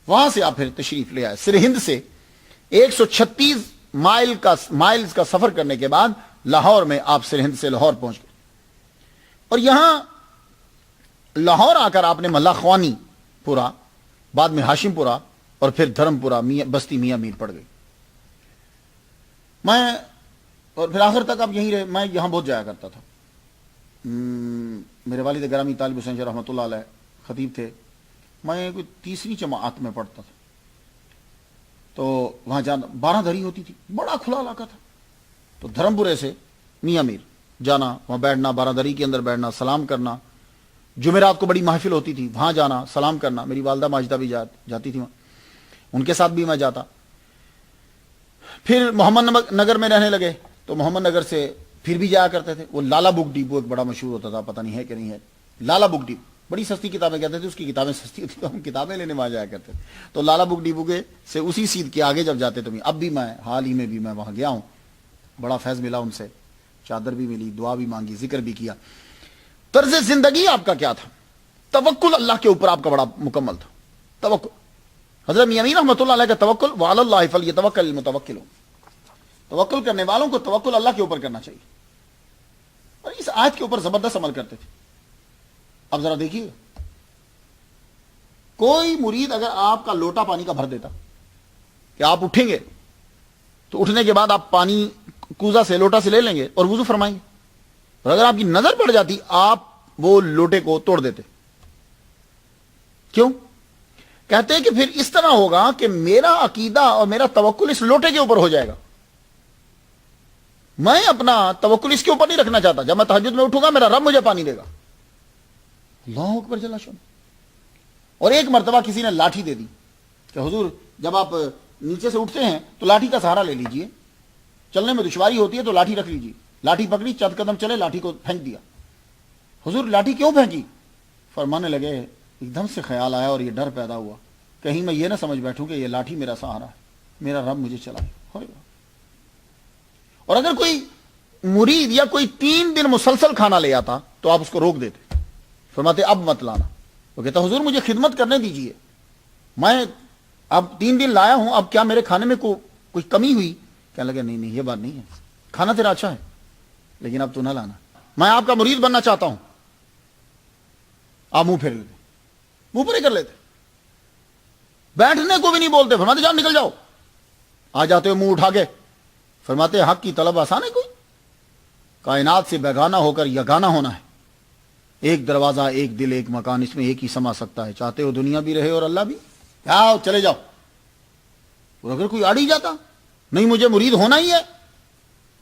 وہاں سے آپ پھر تشریف لے آئے. سر ہند سے 136 مائلز کا سفر کرنے کے بعد لاہور میں آپ سر ہند سے لاہور پہنچ گئے. اور یہاں لاہور آ کر آپ نے ملا خوانی پورا, بعد میں ہاشم پورا اور پھر دھرم پورا بستی میاں میر پڑ گئی. میں اور پھر آخر تک آپ یہیں رہے. میں یہاں بہت جایا کرتا تھا. میرے والد گرامی طالب حسین رحمۃ اللہ علیہ خطیب تھے. میں کوئی 3ری جماعت میں پڑھتا تھا تو وہاں جانا 12 دھری ہوتی تھی, بڑا کھلا علاقہ تھا. تو دھرم پورے سے میاں میر جانا, وہاں بیٹھنا, 12 دھری کے اندر بیٹھنا, سلام کرنا. جمعرات کو بڑی محفل ہوتی تھی, وہاں جانا, سلام کرنا. میری والدہ ماجدہ بھی جاتی تھی وہاں, ان کے ساتھ بھی میں جاتا. پھر محمد نگر میں رہنے لگے تو محمد نگر سے پھر بھی جایا کرتے تھے. وہ لالا بک ڈپو ایک بڑا مشہور ہوتا تھا, پتہ نہیں ہے کہ نہیں ہے. لالا بک ڈپو بڑی سستی کتابیں کہتے تھے, اس کی کتابیں سستی ہوتی تو ہم کتابیں لینے وہاں جایا کرتے تھے. تو لالا بک ڈپو کے سے اسی سیدھ کے آگے جب جاتے تو اب بھی میں حال ہی میں بھی میں وہاں گیا ہوں, بڑا فیض ملا ان سے, چادر بھی ملی, دعا بھی مانگی, ذکر بھی کیا. طرز زندگی آپ کا کیا تھا؟ توکل اللہ کے اوپر آپ کا بڑا مکمل تھا. توکل حضرت میاں میر رحمۃ اللہ علیہ کا توکل, وعلی اللہ فلیتوکل المتوکلون. توکل کرنے والوں کو توکل اللہ کے اوپر کرنا چاہیے. اور اس آیت کے اوپر زبردست عمل کرتے تھے. اب ذرا دیکھیے, کوئی مرید اگر آپ کا لوٹا پانی کا بھر دیتا کہ آپ اٹھیں گے تو اٹھنے کے بعد آپ پانی کوزا سے لوٹا سے لے لیں گے اور وضو فرمائیں گے, اور اگر آپ کی نظر پڑ جاتی آپ وہ لوٹے کو توڑ دیتے. کیوں؟ کہتے ہیں کہ پھر اس طرح ہوگا کہ میرا عقیدہ اور میرا توکل اس لوٹے کے اوپر ہو جائے گا. میں اپنا توکل اس کے اوپر نہیں رکھنا چاہتا. جب میں تہجد میں اٹھوں گا میرا رب مجھے پانی دے گا. اللہ اکبر جل شان. اور ایک مرتبہ کسی نے لاٹھی دے دی کہ حضور جب آپ نیچے سے اٹھتے ہیں تو لاٹھی کا سہارا لے لیجئے, چلنے میں دشواری ہوتی ہے تو لاٹھی رکھ لیجئے. لاٹھی پکڑی, چند قدم چلے, لاٹھی کو پھینک دیا. حضور لاٹھی کیوں پھینکی؟ فرمانے لگے ایک دم سے خیال آیا اور یہ ڈر پیدا ہوا کہیں میں یہ نہ سمجھ بیٹھوں کہ یہ لاٹھی میرا سہارا ہے, میرا رب مجھے چلائے. اور اگر کوئی مرید یا کوئی 3 دن مسلسل کھانا لے آتا تو آپ اس کو روک دیتے, فرماتے اب مت لانا. وہ کہتا حضور مجھے خدمت کرنے دیجئے, میں اب 3 دن لایا ہوں, اب کیا میرے کھانے میں کوئی کمی ہوئی؟ کہنے لگے نہیں یہ بات نہیں ہے, کھانا تیرا اچھا ہے لیکن اب تو نہ لانا, میں آپ کا مرید بننا چاہتا ہوں. آپ منہ پھیر لیتے, منہ پھر کر لیتے, بیٹھنے کو بھی نہیں بولتے. فرماتے جان نکل جاؤ. آ جاتے ہو منہ اٹھا کے, فرماتے حق کی طلب آسان ہے کوئی؟ کائنات سے بیگانہ ہو کر یگانہ ہونا ہے. ایک دروازہ, ایک دل, ایک مکان, اس میں ایک ہی سما سکتا ہے. چاہتے ہو دنیا بھی رہے اور اللہ بھی؟ آؤ چلے جاؤ, اور اگر کوئی اڑ ہی جاتا نہیں مجھے مرید ہونا ہی ہے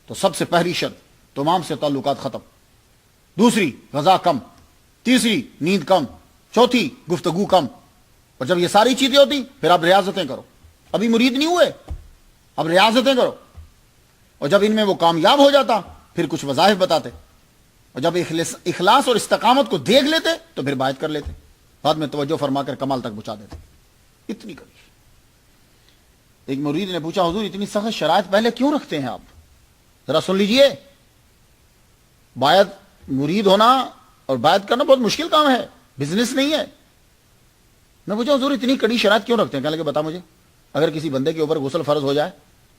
تو سب سے پہلی شرط تمام سے تعلقات ختم، دوسری غذا کم، تیسری نیند کم، چوتھی گفتگو کم. اور جب یہ ساری چیزیں ہوتی پھر آپ ریاضتیں کرو. ابھی مرید نہیں ہوئے، اب ریاضتیں کرو. اور جب ان میں وہ کامیاب ہو جاتا پھر کچھ وظائف بتاتے، اور جب اخلاص اور استقامت کو دیکھ لیتے تو پھر بیعت کر لیتے، بعد میں توجہ فرما کر کمال تک پہنچا دیتے. اتنی کبھی. ایک مرید نے پوچھا حضور اتنی سخت شرائط پہلے کیوں رکھتے ہیں آپ؟ ذرا سن لیجئے، بیعت مرید ہونا اور بیعت کرنا بہت مشکل کام ہے، بزنس نہیں ہے. میں پوچھا حضور اتنی کڑی شرائط کیوں رکھتے ہیں؟ کہنے لگے بتا مجھے، اگر کسی بندے کے اوپر غسل فرض ہو جائے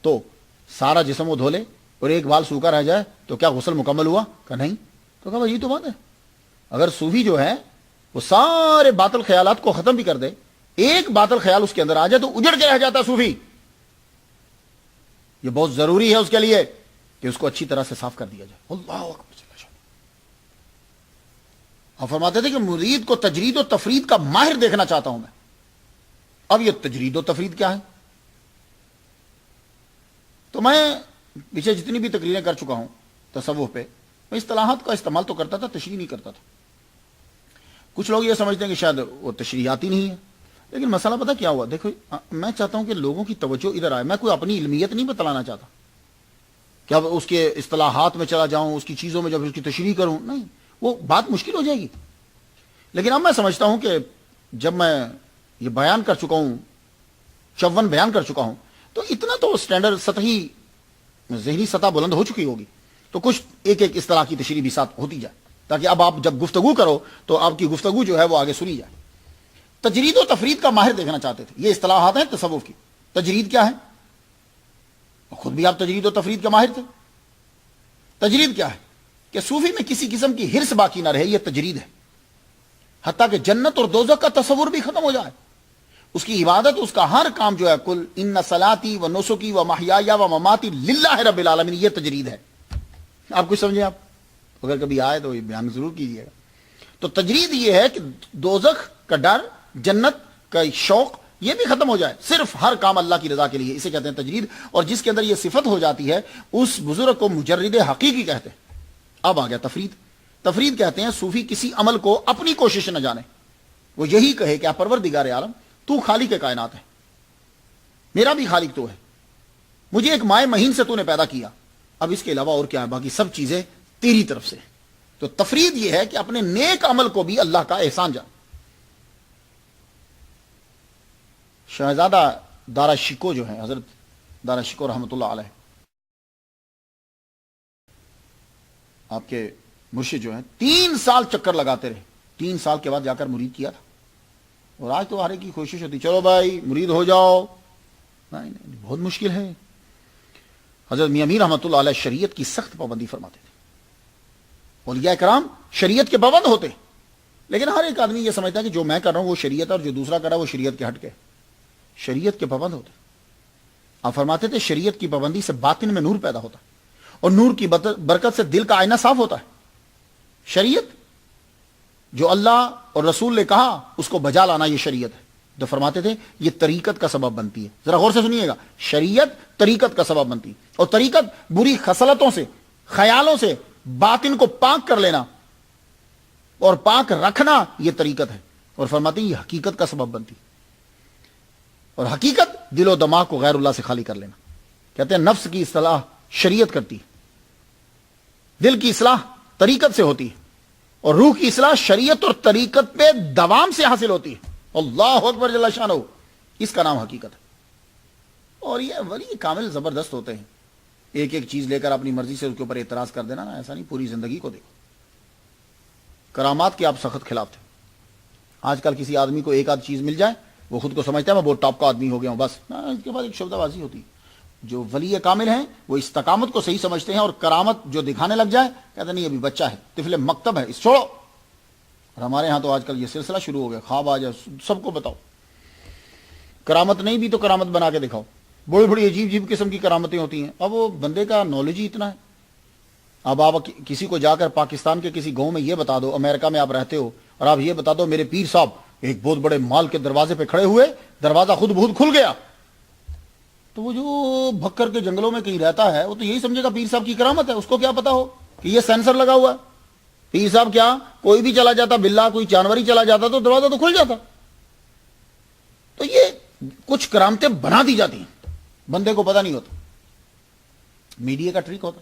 تو سارا جسم وہ دھو لے اور ایک بال سوکھا رہ جائے تو کیا غسل مکمل ہوا؟ کہا نہیں. تو کہا یہ تو بات ہے. اگر صوفی جو ہے وہ سارے باطل خیالات کو ختم بھی کر دے، ایک باطل خیال اس کے اندر آ جائے تو اجڑ کے رہ جاتا صوفی. یہ بہت ضروری ہے اس کے لیے کہ اس کو اچھی طرح سے صاف کر دیا جائے. اللہ اکبر. آپ فرماتے تھے کہ مرید کو تجرید و تفرید کا ماہر دیکھنا چاہتا ہوں میں. اب یہ تجرید و تفرید کیا ہے؟ تو میں پیچھے جتنی بھی تقریریں کر چکا ہوں تصوف پہ، میں اصطلاحات کا استعمال تو کرتا تھا، تشریح نہیں کرتا تھا. کچھ لوگ یہ سمجھتے ہیں کہ شاید وہ تشریح آتی نہیں ہے، لیکن مسئلہ پتہ کیا ہوا؟ دیکھو میں چاہتا ہوں کہ لوگوں کی توجہ ادھر آئے. میں کوئی اپنی علمیت نہیں بتلانا چاہتا کہ اب اس کے اصطلاحات میں چلا جاؤں، اس کی چیزوں میں جب اس کی تشریح کروں، نہیں، وہ بات مشکل ہو جائے گی. لیکن اب میں سمجھتا ہوں کہ جب میں یہ بیان کر چکا ہوں، 54 بیان کر چکا ہوں، تو اتنا تو سٹینڈرڈ سطحی ذہنی سطح بلند ہو چکی ہوگی، تو کچھ ایک ایک اصطلاح کی تشریح بھی ساتھ ہوتی جائے تاکہ اب آپ جب گفتگو کرو تو آپ کی گفتگو جو ہے وہ آگے سنی جائے. تجرید و تفرید کا ماہر دیکھنا چاہتے تھے. یہ اصطلاحات ہیں تصوف کی. تجرید کیا ہے؟ خود بھی آپ تجرید و تفرید کے ماہر تھے. تجرید کیا ہے؟ کہ صوفی میں کسی قسم کی ہرس باقی نہ رہے، یہ تجرید ہے. حتیٰ کہ جنت اور دوزخ کا تصور بھی ختم ہو جائے. اس کی عبادت، اس کا ہر کام جو ہے، کل ان صلاتی و نسکی و محیایا و مماتی للہ رب العالمین، یہ تجرید ہے. آپ کچھ سمجھیں؟ آپ اگر کبھی آئے تو یہ بیان ضرور کیجیے گا. تو تجرید یہ ہے کہ دوزخ کا ڈر، جنت کا شوق، یہ بھی ختم ہو جائے، صرف ہر کام اللہ کی رضا کے لیے. اسے کہتے ہیں تجرید. اور جس کے اندر یہ صفت ہو جاتی ہے اس بزرگ کو مجرد حقیقی کہتے ہیں. اب آ گیا تفرید. تفرید کہتے ہیں صوفی کسی عمل کو اپنی کوشش نہ جانے، وہ یہی کہے کہ پروردگار عالم تو خالق کائنات ہے، میرا بھی خالق تو ہے، مجھے ایک مائع مہین سے تو نے پیدا کیا، اب اس کے علاوہ اور کیا ہے، باقی سب چیزیں تیری طرف سے. تو تفرید یہ ہے کہ اپنے نیک عمل کو بھی اللہ کا احسان جان. شہزادہ دارا شکو جو ہے، حضرت دارا شکو رحمۃ اللہ علیہ، آپ کے مرشد جو ہیں، 3 سال چکر لگاتے رہے. 3 سال کے بعد جا کر مرید کیا تھا. اور آج تو ہر ایک کی کوشش ہوتی چلو بھائی مرید ہو جاؤ. نہیں، بہت مشکل ہے. حضرت میاں میر رحمۃ اللہ علیہ شریعت کی سخت پابندی فرماتے تھے. اولیاء کرام شریعت کے پابند ہوتے، لیکن ہر ایک آدمی یہ سمجھتا ہے کہ جو میں کر رہا ہوں وہ شریعت ہے اور جو دوسرا کر رہا ہے وہ شریعت کے ہٹ کے. شریعت کے پابند ہوتے. آپ فرماتے تھے شریعت کی پابندی سے باطن میں نور پیدا ہوتا اور نور کی برکت سے دل کا آئینہ صاف ہوتا ہے. شریعت جو اللہ اور رسول نے کہا اس کو بجا لانا، یہ شریعت ہے. تو فرماتے تھے یہ طریقت کا سبب بنتی ہے. ذرا غور سے سنیے گا، شریعت طریقت کا سبب بنتی ہے. اور طریقت بری خصلتوں سے، خیالوں سے باطن کو پاک کر لینا اور پاک رکھنا، یہ طریقت ہے. اور فرماتے ہیں یہ حقیقت کا سبب بنتی ہے. اور حقیقت دل و دماغ کو غیر اللہ سے خالی کر لینا. کہتے ہیں نفس کی اصلاح شریعت کرتی ہے، دل کی اصلاح طریقت سے ہوتی ہے، اور روح کی اصلاح شریعت اور طریقت پہ دوام سے حاصل ہوتی ہے. اللہ اکبر جل شانہ، اس کا نام حقیقت ہے. اور یہ ولی کامل زبردست ہوتے ہیں. ایک ایک چیز لے کر اپنی مرضی سے اس کے اوپر اعتراض کر دینا نا، ایسا نہیں. پوری زندگی کو دیکھو. کرامات کے آپ سخت خلاف تھے. آج کل کسی آدمی کو ایک آدھ چیز مل جائے وہ خود کو سمجھتا ہے میں بہت ٹاپ کا آدمی ہو گیا ہوں، بس اس کے بعد ایک شبدہ بازی ہوتی. جو ولی کامل ہیں وہ استقامت کو صحیح سمجھتے ہیں، اور کرامت جو دکھانے لگ جائے کہتے نہیں ابھی بچہ ہے، طفل مکتب ہے، اس چھوڑو. اور ہمارے ہاں تو آج کل یہ سلسلہ شروع ہو گیا، خواب آ جائے سب کو بتاؤ. کرامت نہیں بھی تو کرامت بنا کے دکھاؤ. بڑی بڑی عجیب عجیب قسم کی کرامتیں ہوتی ہیں. اب وہ بندے کا نالج ہی اتنا ہے. اب آپ کسی کو جا کر پاکستان کے کسی گاؤں میں یہ بتا دو، امریکہ میں آپ رہتے ہو، اور آپ یہ بتا دو میرے پیر صاحب ایک بہت بڑے مال کے دروازے پہ کھڑے ہوئے، دروازہ خود بخود کھل گیا. تو وہ جو بھکر کے جنگلوں میں کہیں رہتا ہے وہ تو یہی سمجھے گا پیر صاحب کی کرامت ہے، اس کو کیا پتا ہو کہ یہ سینسر لگا ہوا ہے، پیر صاحب کیا کوئی بھی چلا جاتا، بلا کوئی جانور ہی چلا جاتا تو دروازہ تو کھل جاتا۔ تو یہ کچھ کرامتیں بنا دی جاتی ہیں، بندے کو پتا نہیں ہوتا، میڈیا کا ٹرک ہوتا۔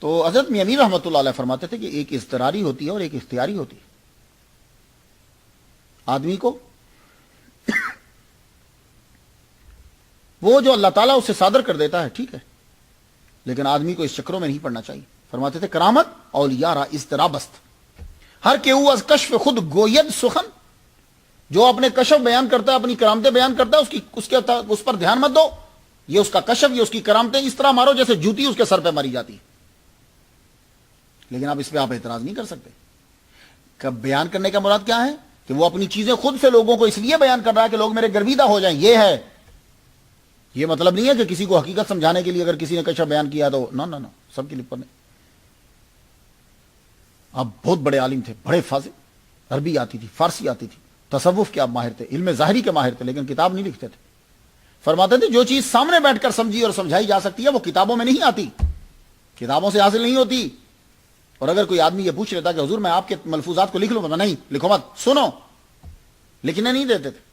تو حضرت میاں امیر رحمۃ اللہ علیہ فرماتے تھے کہ ایک اضطراری ہوتی ہے اور ایک اختیاری ہوتی ہے۔ آدمی کو وہ جو اللہ تعالیٰ اسے صادر کر دیتا ہے ٹھیک ہے، لیکن آدمی کو اس چکروں میں نہیں پڑنا چاہیے۔ فرماتے تھے کرامت اولیاء را اضطرابست، ہر کے او از کشف خود گوید سخن، جو اپنے کشف بیان کرتا ہے، اپنی کرامتیں بیان کرتا ہے، اس پر دھیان مت دو، یہ اس کا کشف، یہ اس کی کرامتیں، اس طرح مارو جیسے جوتی اس کے سر پہ ماری جاتی ہے۔ لیکن آپ اس پہ آپ اعتراض نہیں کر سکتے۔ کب بیان کرنے کا مراد کیا ہے کہ وہ اپنی چیزیں خود سے لوگوں کو اس لیے بیان کر رہا ہے کہ لوگ میرے گرویدہ ہو جائیں، یہ ہے۔ یہ مطلب نہیں ہے کہ کسی کو حقیقت سمجھانے کے لیے اگر کسی نے کشف بیان کیا تو نہ سب کے لیے پر نہیں۔ آپ بہت بڑے عالم تھے، بڑے فاضل، عربی آتی تھی، فارسی آتی تھی، تصوف کے آپ ماہر تھے، علم ظاہری کے ماہر تھے، لیکن کتاب نہیں لکھتے تھے۔ فرماتے تھے جو چیز سامنے بیٹھ کر سمجھی اور سمجھائی جا سکتی ہے وہ کتابوں میں نہیں آتی، کتابوں سے حاصل نہیں ہوتی۔ اور اگر کوئی آدمی یہ پوچھ لیتا کہ حضور میں آپ کے ملفوظات کو لکھ لوں، نہیں لکھو مت، سنو، لکھنے نہیں دیتے تھے۔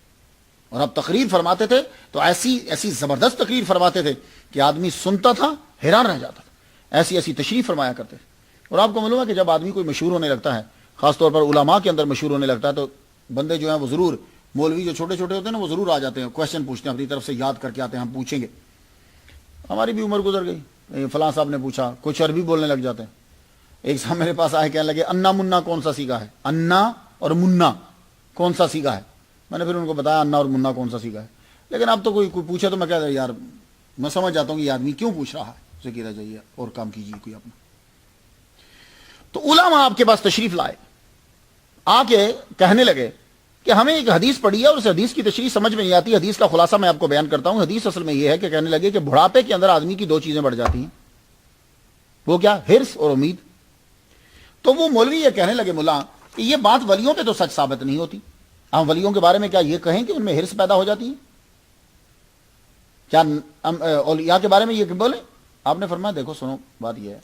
اور اب تقریر فرماتے تھے تو ایسی زبردست تقریر فرماتے تھے کہ آدمی سنتا تھا حیران رہ جاتا تھا، ایسی تشریح فرمایا کرتے تھے۔ اور آپ کو معلوم ہے کہ جب آدمی کوئی مشہور ہونے لگتا ہے، خاص طور پر علماء کے اندر مشہور ہونے لگتا ہے، تو بندے جو ہیں وہ ضرور، مولوی جو چھوٹے چھوٹے ہوتے ہیں نا وہ ضرور آ جاتے ہیں، کویشچن پوچھتے ہیں، اپنی طرف سے یاد کر کے آتے ہیں، ہم پوچھیں گے۔ ہماری بھی عمر گزر گئی، فلاں صاحب نے پوچھا، کچھ عربی بولنے لگ جاتے ہیں۔ ایک صاحب میرے پاس آئے، کہنے لگے انا منا کون سا سیگا ہے، انا اور منا کون سا سیگا ہے؟ میں نے پھر ان کو بتایا انا اور منا کون سا سیگا ہے۔ لیکن اب تو کوئی پوچھے تو میں کہتا ہوں یار میں سمجھ جاتا ہوں کہ یہ آدمی کیوں پوچھ رہا ہے، اسے کہنا چاہیے اور کام کیجیے کوئی اپنا۔ تو علماء آپ کے پاس تشریف لائے، آ کے کہنے لگے کہ ہمیں ایک حدیث پڑھی ہے اور اس حدیث کی تشریح سمجھ میں نہیں آتی، حدیث کا خلاصہ میں آپ کو بیان کرتا ہوں۔ حدیث اصل میں یہ ہے کہ کہنے لگے کہ بڑھاپے کے اندر آدمی کی دو چیزیں بڑھ جاتی ہیں، وہ کیا؟ حرص اور امید۔ تو وہ مولوی یہ کہنے لگے ملا کہ یہ بات ولیوں پہ تو سچ ثابت نہیں ہوتی، ہم ولیوں کے بارے میں کیا یہ کہیں کہ ان میں حرص پیدا ہو جاتی ہے؟ کیا اولیاء کے بارے میں یہ بولیں؟ آپ نے فرمایا دیکھو سنو، بات یہ ہے،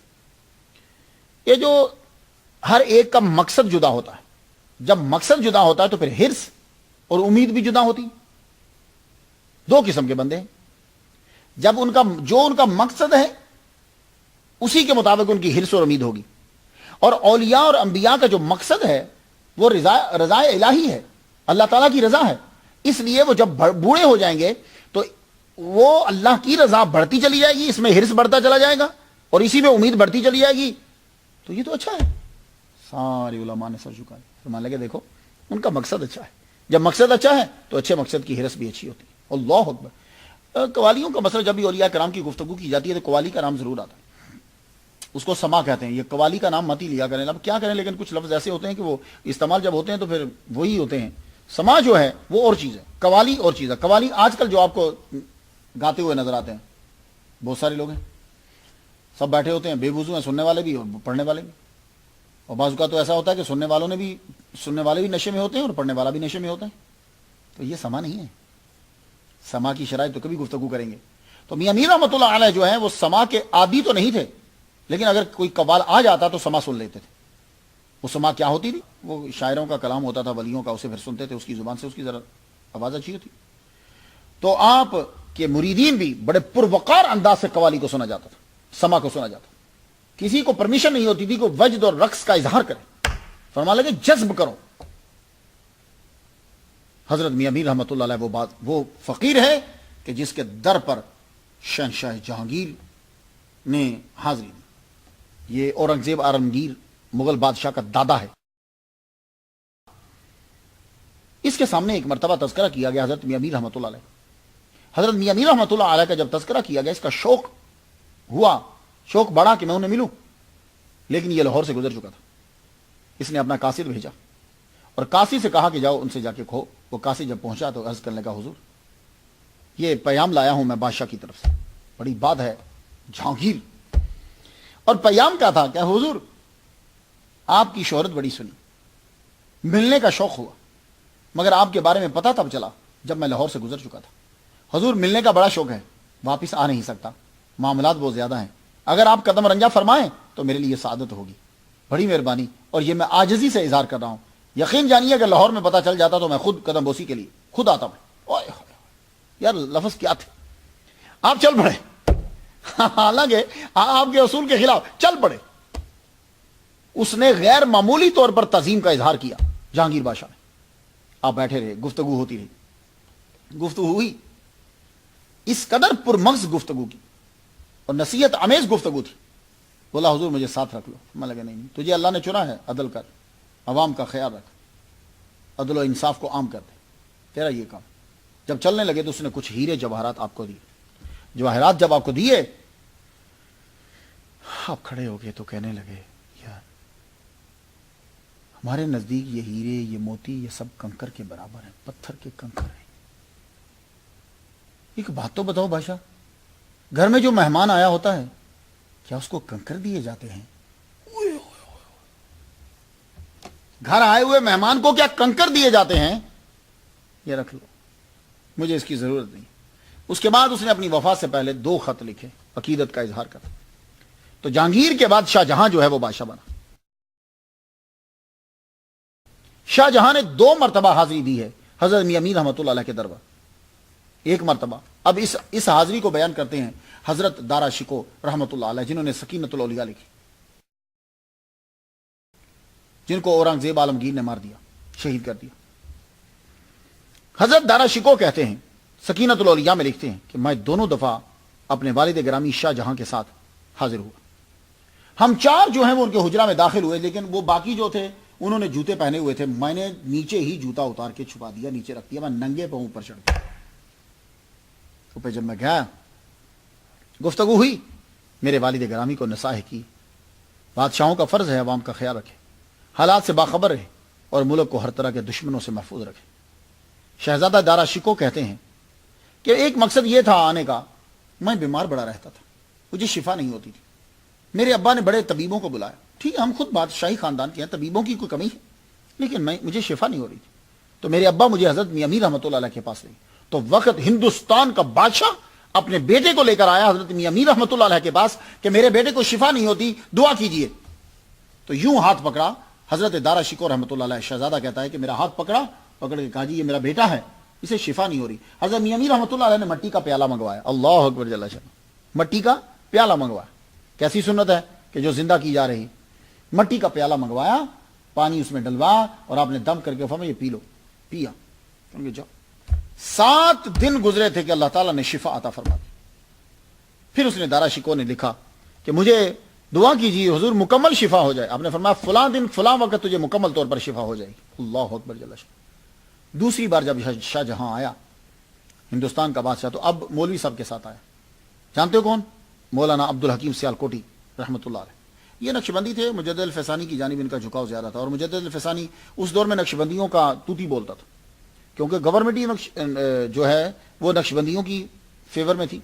یہ جو ہر ایک کا مقصد جدا ہوتا ہے، جب مقصد جدا ہوتا ہے تو پھر حرص اور امید بھی جدا ہوتی۔ دو قسم کے بندے ہیں، جب ان کا مقصد ہے اسی کے مطابق ان کی حرص اور امید ہوگی، اور اولیاء اور انبیاء کا جو مقصد ہے وہ رضا الہی ہے، اللہ تعالیٰ کی رضا ہے، اس لیے وہ جب بوڑھے ہو جائیں گے تو وہ اللہ کی رضا بڑھتی چلی جائے گی، اس میں حرص بڑھتا چلا جائے گا اور اسی میں امید بڑھتی چلی جائے گی، تو یہ تو اچھا ہے۔ سارے علماء نے سر جھکائے، فرمان لگے دیکھو ان کا مقصد اچھا ہے، جب مقصد اچھا ہے تو اچھے مقصد کی حرص بھی اچھی ہوتی ہے۔ اللہ اکبر۔ قوالیوں کا مسئلہ جب بھی اولیاء کرام کی گفتگو کی جاتی ہے تو قوالی کا نام ضرور آتا ہے، اس کو سما کہتے ہیں، یہ قوالی کا نام مت ہی لیا کریں، اب کیا کریں، لیکن کچھ لفظ ایسے ہوتے ہیں کہ وہ استعمال جب ہوتے ہیں تو پھر وہی ہوتے ہیں۔ سما جو ہے وہ اور چیز ہے، قوالی اور چیز ہے۔ قوالی آج کل جو آپ کو گاتے ہوئے نظر آتے ہیں، بہت سارے لوگ ہیں، سب بیٹھے ہوتے ہیں، بے وضو ہیں، سننے والے بھی اور پڑھنے والے بھی، اور بعض اوقات تو ایسا ہوتا ہے کہ سننے والے بھی نشے میں ہوتے ہیں اور پڑھنے والا بھی نشے میں ہوتا ہے، تو یہ سما نہیں ہے۔ سما کی شرائط تو کبھی گفتگو کریں گے۔ تو میاں امیر رحمۃ اللہ علیہ جو ہیں وہ سما کے عادی تو نہیں تھے، لیکن اگر کوئی قوال آ جاتا تو سما سن لیتے تھے۔ وہ سما کیا ہوتی تھی؟ وہ شاعروں کا کلام ہوتا تھا، ولیوں کا، اسے پھر سنتے تھے، اس کی زبان سے اس کی ذرا آواز اچھی ہوتی۔ تو آپ کے مریدین بھی بڑے پروقار انداز سے قوالی کو سنا جاتا تھا، سما کو سنا جاتا، کسی کو پرمیشن نہیں ہوتی تھی کہ وجد اور رقص کا اظہار کرے، فرمان لگے جذب کرو۔ حضرت میاں امیر رحمۃ اللہ علیہ وہ فقیر ہے کہ جس کے در پر شہنشاہ جہانگیر نے حاضری دی۔ یہ اورنگزیب عالمگیر مغل بادشاہ کا دادا ہے۔ اس کے سامنے ایک مرتبہ تذکرہ کیا گیا حضرت میاں امیر رحمۃ اللہ علیہ۔ حضرت میاں امیر رحمۃ اللہ علیہ کا جب تذکرہ کیا گیا، اس کا شوق ہوا، شوق بڑھا کہ میں انہیں ملوں، لیکن یہ لاہور سے گزر چکا تھا۔ اس نے اپنا قاصد بھیجا اور قاصد سے کہا کہ جاؤ ان سے جا کے کھو۔ وہ قاصد جب پہنچا تو عرض کرنے کا حضور یہ پیام لایا ہوں میں بادشاہ کی طرف سے، بڑی بات ہے جہانگیر۔ اور پیام کیا تھا کہ حضور آپ کی شہرت بڑی سنی، ملنے کا شوق ہوا، مگر آپ کے بارے میں پتہ تب چلا جب میں لاہور سے گزر چکا تھا۔ حضور ملنے کا بڑا شوق ہے، واپس آ نہیں سکتا، معاملات بہت زیادہ ہیں، اگر آپ قدم رنجا فرمائیں تو میرے لیے سعادت ہوگی، بڑی مہربانی، اور یہ میں عاجزی سے اظہار کر رہا ہوں، یقین جانیے اگر لاہور میں پتہ چل جاتا تو میں خود قدم بوسی کے لیے خود آتا ہوں۔ یار لفظ کیا تھے، آپ چل پڑے، حالانکہ آپ کے اصول کے خلاف چل پڑے۔ اس نے غیر معمولی طور پر تعظیم کا اظہار کیا جہانگیر بادشاہ نے۔ آپ بیٹھے رہے، گفتگو ہوتی رہی، گفتگو ہوئی، اس قدر پرمغز گفتگو کی اور نصیحت آمیز گفتگو تھی۔ بولا حضور مجھے ساتھ رکھ لو۔ میں لگا نہیں، تجھے اللہ نے چنا ہے، عدل کر، عوام کا خیال رکھ، عدل و انصاف کو عام کر دے، تیرا یہ کام۔ جب چلنے لگے تو اس نے کچھ ہیرے جواہرات آپ کو دیے۔ جواہرات جب آپ کو دیے، آپ کھڑے ہو گئے تو کہنے لگے یار ہمارے نزدیک یہ ہیرے، یہ موتی، یہ سب کنکر کے برابر ہیں، پتھر کے کنکر ہیں۔ ایک بات تو بتاؤ بادشاہ، گھر میں جو مہمان آیا ہوتا ہے کیا اس کو کنکر دیے جاتے ہیں؟ گھر آئے ہوئے مہمان کو کیا کنکر دیے جاتے ہیں؟ یہ رکھ لو، مجھے اس کی ضرورت نہیں۔ اس کے بعد اس نے اپنی وفات سے پہلے 2 خط لکھے عقیدت کا اظہار کر۔ تو جہانگیر کے بعد شاہ جہاں جو ہے وہ بادشاہ بنا۔ شاہ جہاں نے 2 مرتبہ حاضری دی ہے حضرت میاں میر رحمۃ اللہ علیہ کے دربار، 1 مرتبہ۔ اب اس حاضری کو بیان کرتے ہیں حضرت دارا شکو رحمۃ اللہ علیہ، جنہوں نے سکینۃ الاولیاء لکھی، جن کو اورنگزیب عالمگیر نے مار دیا، شہید کر دیا۔ حضرت دارا شکو کہتے ہیں، سکینۃ الاولیاء میں لکھتے ہیں کہ میں 2 دفعہ اپنے والد گرامی شاہ جہاں کے ساتھ حاضر ہوا۔ ہم 4 جو ہیں وہ ان کے حجرہ میں داخل ہوئے، لیکن وہ باقی جو تھے انہوں نے جوتے پہنے ہوئے تھے، میں نے نیچے ہی جوتا اتار کے چھپا دیا، نیچے رکھ دیا، میں ننگے پاؤں اوپر چڑھ گیا۔ اوپر جب میں گیا، گفتگو ہوئی، میرے والد گرامی کو نصائح کی، بادشاہوں کا فرض ہے عوام کا خیال رکھے، حالات سے باخبر رہے اور ملک کو ہر طرح کے دشمنوں سے محفوظ رکھے۔ شہزادہ دارا شکو کہتے ہیں کہ ایک مقصد یہ تھا آنے کا، میں بیمار بڑا رہتا تھا، مجھے شفا نہیں ہوتی تھی، میرے ابا نے بڑے طبیبوں کو بلایا، ٹھیک ہے ہم خود بادشاہی خاندان کے ہیں، طبیبوں کی کوئی کمی ہے، لیکن مجھے شفا نہیں ہو رہی تھی، تو میرے ابا مجھے حضرت میاں میر رحمۃ اللہ علیہ کے پاس لے، تو وقت ہندوستان کا بادشاہ اپنے بیٹے کو لے کر آیا حضرت میاں میر رحمۃ اللہ علیہ کے پاس کہ میرے بیٹے کو شفا نہیں ہوتی، دعا کیجئے۔ تو یوں ہاتھ پکڑا حضرت دارا شکو رحمۃ اللہ علیہ، شہزادہ کہتا ہے کہ میرا ہاتھ پکڑ کے کہا جی یہ میرا بیٹا ہے، اسے شفا نہیں ہو رہی۔ حضرت میاں میر رحمۃ اللہ علیہ نے مٹی کا پیالہ منگوایا، اللہ اکبر جل شانہ، مٹی کا پیالہ منگوایا۔ کیسی سنت ہے کہ جو زندہ کی جا رہی، مٹی کا پیالہ منگوایا، پانی اس میں ڈلوایا اور آپ نے دم کر کے فرمایا یہ پی لو، پیا، جاؤ۔ 7 دن گزرے تھے کہ اللہ تعالیٰ نے شفا عطا فرما دی۔ پھر اس نے دارا شکو نے لکھا کہ مجھے دعا کیجیے حضور مکمل شفا ہو جائے۔ آپ نے فرمایا فلاں دن فلاں وقت تجھے مکمل طور پر شفا ہو جائے گی، اللہ اکبر جل شانہ۔ دوسری بار جب شاہ جہاں آیا، ہندوستان کا بادشاہ، تو اب مولوی صاحب کے ساتھ آیا، جانتے ہو کون؟ مولانا عبدالحکیم سیالکوٹی رحمۃ اللہ علیہ۔ یہ نقشبندی تھے، مجدد الفسانی کی جانب ان کا جھکاؤ زیادہ تھا، اور مجدد الفسانی اس دور میں نقشبندیوں کا توتی بولتا تھا، کیونکہ گورنمنٹ جو ہے وہ نقشبندیوں کی فیور میں تھی۔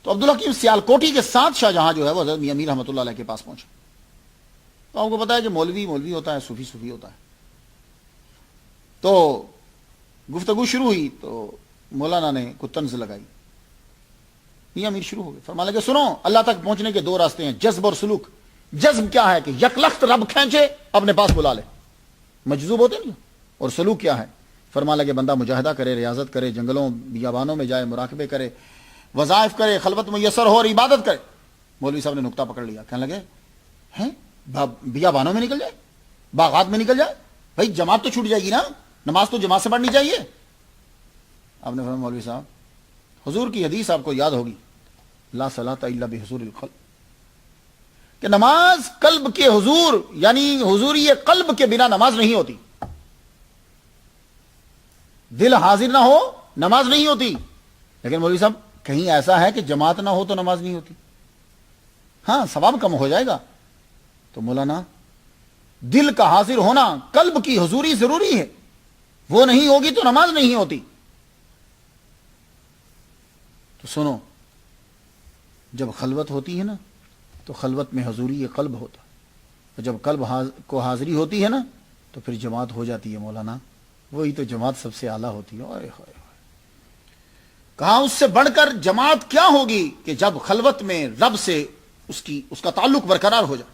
تو عبدالحکیم سیالکوٹی کے ساتھ شاہ جہاں جو ہے وہ حضرت میاں میر رحمۃ اللہ علیہ کے پاس پہنچا۔ تو آپ کو پتا ہے کہ مولوی مولوی ہوتا ہے، صوفی صوفی ہوتا ہے۔ تو گفتگو شروع ہوئی تو مولانا نے کوئی طنز لگائی، میاں میر شروع ہو گئے، فرمانے لگے سنو، اللہ تک پہنچنے کے 2 راستے ہیں، جذب اور سلوک۔ جذب کیا ہے کہ یکلخت رب کھینچے اپنے پاس بلا لے، مجذوب ہوتے نہیں، اور سلوک کیا ہے؟ فرمانے لگے بندہ مجاہدہ کرے، ریاضت کرے، جنگلوں بیابانوں میں جائے، مراقبے کرے، وظائف کرے، خلوت میسر ہو اور عبادت کرے۔ مولوی صاحب نے نقطہ پکڑ لیا، کہنے لگے ہیں بیابانوں میں نکل جائے، باغات میں نکل جائے، بھائی جماعت تو چھوٹ جائے گی نا، نماز تو جماعت سے پڑھنی چاہیے۔ آپ نے فرمایا مولوی صاحب حضور کی حدیث آپ کو یاد ہوگی، لا صلاۃ الا بحضور القلب، کہ نماز قلب کے حضور، یعنی حضوری قلب کے بنا نماز نہیں ہوتی، دل حاضر نہ ہو نماز نہیں ہوتی۔ لیکن مولوی صاحب کہیں ایسا ہے کہ جماعت نہ ہو تو نماز نہیں ہوتی؟ ہاں ثواب کم ہو جائے گا۔ تو مولانا دل کا حاضر ہونا، قلب کی حضوری ضروری ہے، وہ نہیں ہوگی تو نماز نہیں ہوتی۔ تو سنو، جب خلوت ہوتی ہے نا تو خلوت میں حضوری قلب ہوتا، اور جب قلب کو حاضری ہوتی ہے نا تو پھر جماعت ہو جاتی ہے مولانا، وہی تو جماعت سب سے اعلیٰ ہوتی ہے۔ کہا اس سے بڑھ کر جماعت کیا ہوگی کہ جب خلوت میں رب سے اس کا تعلق برقرار ہو جائے.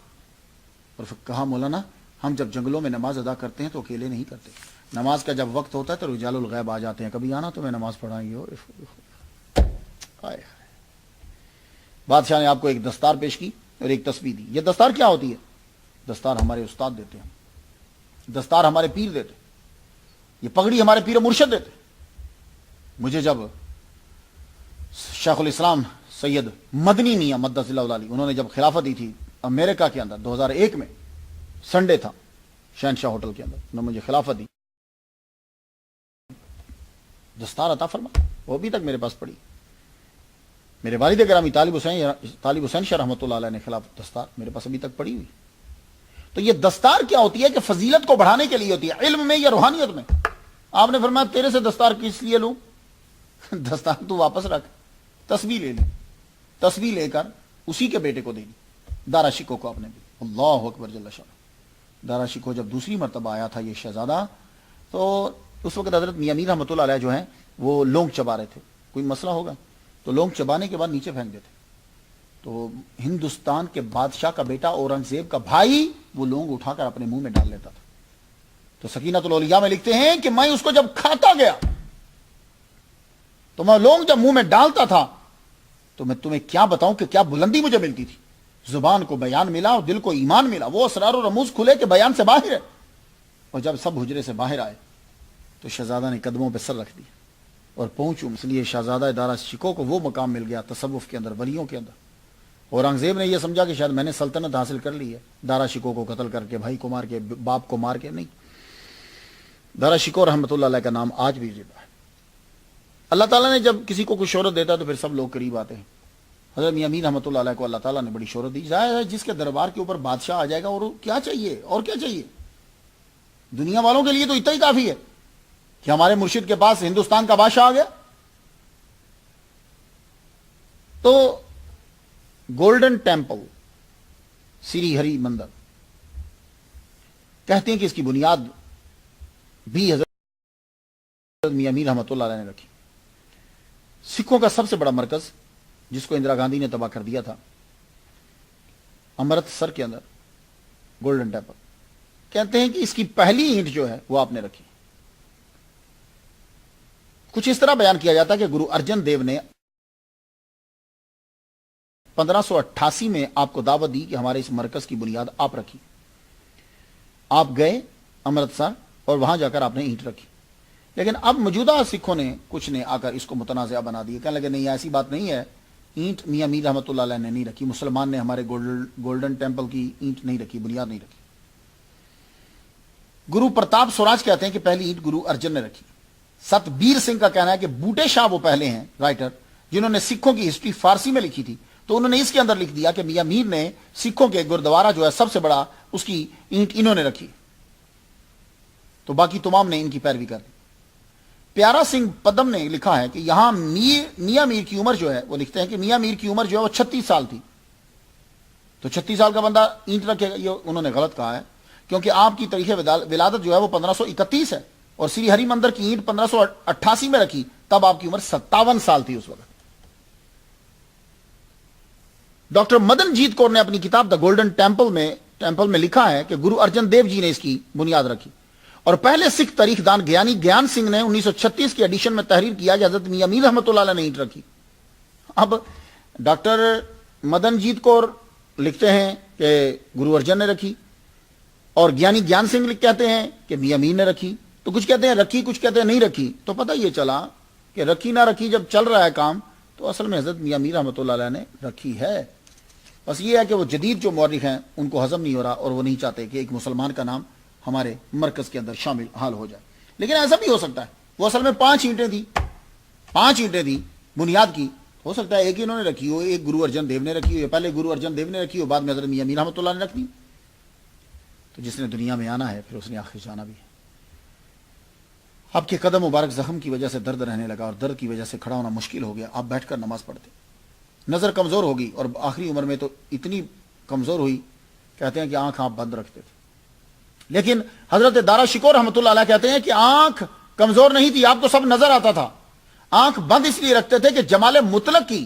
اور پھر کہا مولانا ہم جب جنگلوں میں نماز ادا کرتے ہیں تو اکیلے نہیں کرتے, نماز کا جب وقت ہوتا ہے تو رجال الغیب آ جاتے ہیں, کبھی آنا تو میں نماز پڑھائیں گے. بادشاہ نے آپ کو ایک دستار پیش کی اور ایک تسبیح دی. یہ دستار کیا ہوتی ہے؟ دستار ہمارے استاد دیتے ہیں, دستار ہمارے پیر دیتے, یہ پگڑی ہمارے پیر مرشد دیتے. مجھے جب شیخ الاسلام سید مدنی میاں مدث اللہ علیہ انہوں نے جب خلافت دی تھی امریکہ کے اندر 2001 میں, سنڈے تھا, شہنشاہ ہوٹل کے اندر انہوں نے مجھے خلافت دی, دستار عطا فرما, وہ ابھی تک میرے پاس پڑی. میرے والد گرامی طالب حسین شاہ رحمۃ اللہ علیہ نے خلاف دستار میرے پاس ابھی تک پڑی ہوئی. تو یہ دستار کیا ہوتی ہے کہ فضیلت کو بڑھانے کے لیے ہوتی ہے, علم میں یا روحانیت میں. آپ نے فرمایا تیرے سے دستار کس لیے لوں؟ دستار تو واپس رکھ, تسبیح لے لی. تسبیح لے کر اسی کے بیٹے کو دے دی, دارا شکو کو آپ نے دی. اللہ اکبر جل شان. دارا شکو جب دوسری مرتبہ آیا تھا یہ شہزادہ, تو اس وقت حضرت میاں میر رحمۃ اللہ علیہ جو ہیں وہ لونگ چبا رہے تھے, کوئی مسئلہ ہوگا تو لونگ چبانے کے بعد نیچے پھینک دیتے. تو ہندوستان کے بادشاہ کا بیٹا اورنگزیب کا بھائی وہ لونگ اٹھا کر اپنے منہ میں ڈال لیتا تھا. تو سکینۃ الاولیاء میں لکھتے ہیں کہ میں اس کو جب کھاتا گیا تو میں لونگ جب منہ میں ڈالتا تھا تو میں تمہیں کیا بتاؤں کہ کیا بلندی مجھے ملتی تھی. زبان کو بیان ملا اور دل کو ایمان ملا, وہ اسرار و رموز کھلے کہ بیان سے باہر ہے. اور جب سب حجرے سے باہر آئے تو شہزادہ نے قدموں پہ سر رکھ دیا اور پہنچوں. اس لیے شہزادہ دارا شکو کو وہ مقام مل گیا تصوف کے اندر, ولیوں کے اندر. اورنگزیب نے یہ سمجھا کہ شاید میں نے سلطنت حاصل کر لی ہے, دارا شکو کو قتل کر کے, بھائی کو مار کے, باپ کو مار کے. نہیں, دارا شکو رحمۃ اللہ علیہ کا نام آج بھی زندہ ہے. اللہ تعالیٰ نے جب کسی کو کوئی شہرت دیتا ہے تو پھر سب لوگ قریب آتے ہیں. حضرت میاں میر رحمۃ اللہ علیہ کو اللہ تعالیٰ نے بڑی شہرت دی. ظاہر ہے جس کے دربار کے اوپر بادشاہ آ جائے گا اور کیا چاہیے, اور کیا چاہیے. دنیا والوں کے لیے تو اتنا ہی کافی ہے کہ ہمارے مرشد کے پاس ہندوستان کا بادشاہ آ گیا. تو گولڈن ٹیمپل سری ہری مندر کہتے ہیں کہ اس کی بنیاد بھی حضرت میاں میر رحمۃ اللہ علیہ نے رکھی. سکھوں کا سب سے بڑا مرکز جس کو اندرا گاندھی نے تباہ کر دیا تھا, امرتسر کے اندر گولڈن ٹیمپل, کہتے ہیں کہ اس کی پہلی اینٹ جو ہے وہ آپ نے رکھی. کچھ اس طرح بیان کیا جاتا ہے کہ گرو ارجن دیو نے 1588 میں آپ کو دعوت دی کہ ہمارے اس مرکز کی بنیاد آپ رکھی. آپ گئے امرتسر اور وہاں جا کر آپ نے اینٹ رکھی. لیکن اب موجودہ سکھوں نے کچھ نے آ کر اس کو متنازع بنا دیا, کہنے لگے نہیں ایسی بات نہیں ہے, اینٹ میاں میر رحمۃ اللہ علیہ نے نہیں رکھی, مسلمان نے ہمارے گولڈن ٹیمپل کی اینٹ نہیں رکھی, بنیاد نہیں رکھی. گرو پرتاپ سوراج کہتے ہیں کہ پہلی اینٹ گرو ارجن نے رکھی. ستبیر سنگھ کا کہنا ہے کہ بوٹے شاہ وہ پہلے ہیں رائٹر جنہوں نے سکھوں کی ہسٹری فارسی میں لکھی تھی, تو انہوں نے اس کے اندر لکھ دیا کہ میاں میر نے سکھوں کے گردوارہ جو ہے سب سے بڑا, اس کی اینٹ انہوں نے رکھی. تو باقی تمام نے ان کی پیروی کر دی. پیارا سنگھ پدم نے لکھا ہے کہ یہاں میاں میر کی عمر جو ہے, وہ لکھتے ہیں کہ میاں میر کی عمر جو ہے وہ 36 سال تھی. تو 36 سال کا بندہ اینٹ رکھے گا, یہ انہوں نے غلط کہا ہے, کیونکہ آپ کی تاریخ ولادت جو ہے وہ 1531 ہے اور سری ہری مندر کی اینٹ 1588 میں رکھی, تب آپ کی عمر 57 سال تھی اس وقت. ڈاکٹر مدن جیت کور نے اپنی کتاب دا گولڈن ٹیمپل میں لکھا ہے کہ گرو ارجن دیو جی نے اس کی بنیاد رکھی. اور پہلے سکھ تاریخ دان گیان سنگھ نے 1936 کی ایڈیشن میں تحریر کیا کہ حضرت میاں میر رحمۃ اللہ علیہ نے اینٹ رکھی. اب ڈاکٹر مدن جیت کور لکھتے ہیں کہ گرو ارجن نے رکھی, اور گیان سنگھ کہتے ہیں کہ میاں میر نے رکھی. تو کچھ کہتے ہیں رکھی, کچھ کہتے ہیں نہیں رکھی. تو پتہ یہ چلا کہ رکھی نہ رکھی جب چل رہا ہے کام, تو اصل میں حضرت میاں میر رحمۃ اللہ علیہ نے رکھی ہے. بس یہ ہے کہ وہ جدید جو مورخ ہیں ان کو ہضم نہیں ہو رہا, اور وہ نہیں چاہتے کہ ایک مسلمان کا نام ہمارے مرکز کے اندر شامل حال ہو جائے. لیکن ایسا بھی ہو سکتا ہے, وہ اصل میں 5 اینٹیں تھی بنیاد کی, ہو سکتا ہے ایک ہی انہوں نے رکھی ہو, ایک گرو ارجن دیو نے رکھی ہو, یا پہلے گرو ارجن دیو نے رکھی ہو, بعد میں حضرت میاں میر رحمۃ اللہ نے رکھ دی. تو جس نے دنیا میں آنا ہے پھر اس نے آخر جانا بھی ہے. آپ کے قدم مبارک زخم کی وجہ سے درد رہنے لگا, اور درد کی وجہ سے کھڑا ہونا مشکل ہو گیا. آپ بیٹھ کر نماز پڑھتے, نظر کمزور ہوگی, اور آخری عمر میں تو اتنی کمزور ہوئی, کہتے ہیں کہ آنکھ آپ بند رکھتے تھے. لیکن حضرت دارا شکو رحمۃ اللہ علیہ کہتے ہیں کہ آنکھ کمزور نہیں تھی, آپ کو سب نظر آتا تھا. آنکھ بند اس لیے رکھتے تھے کہ جمال مطلق کی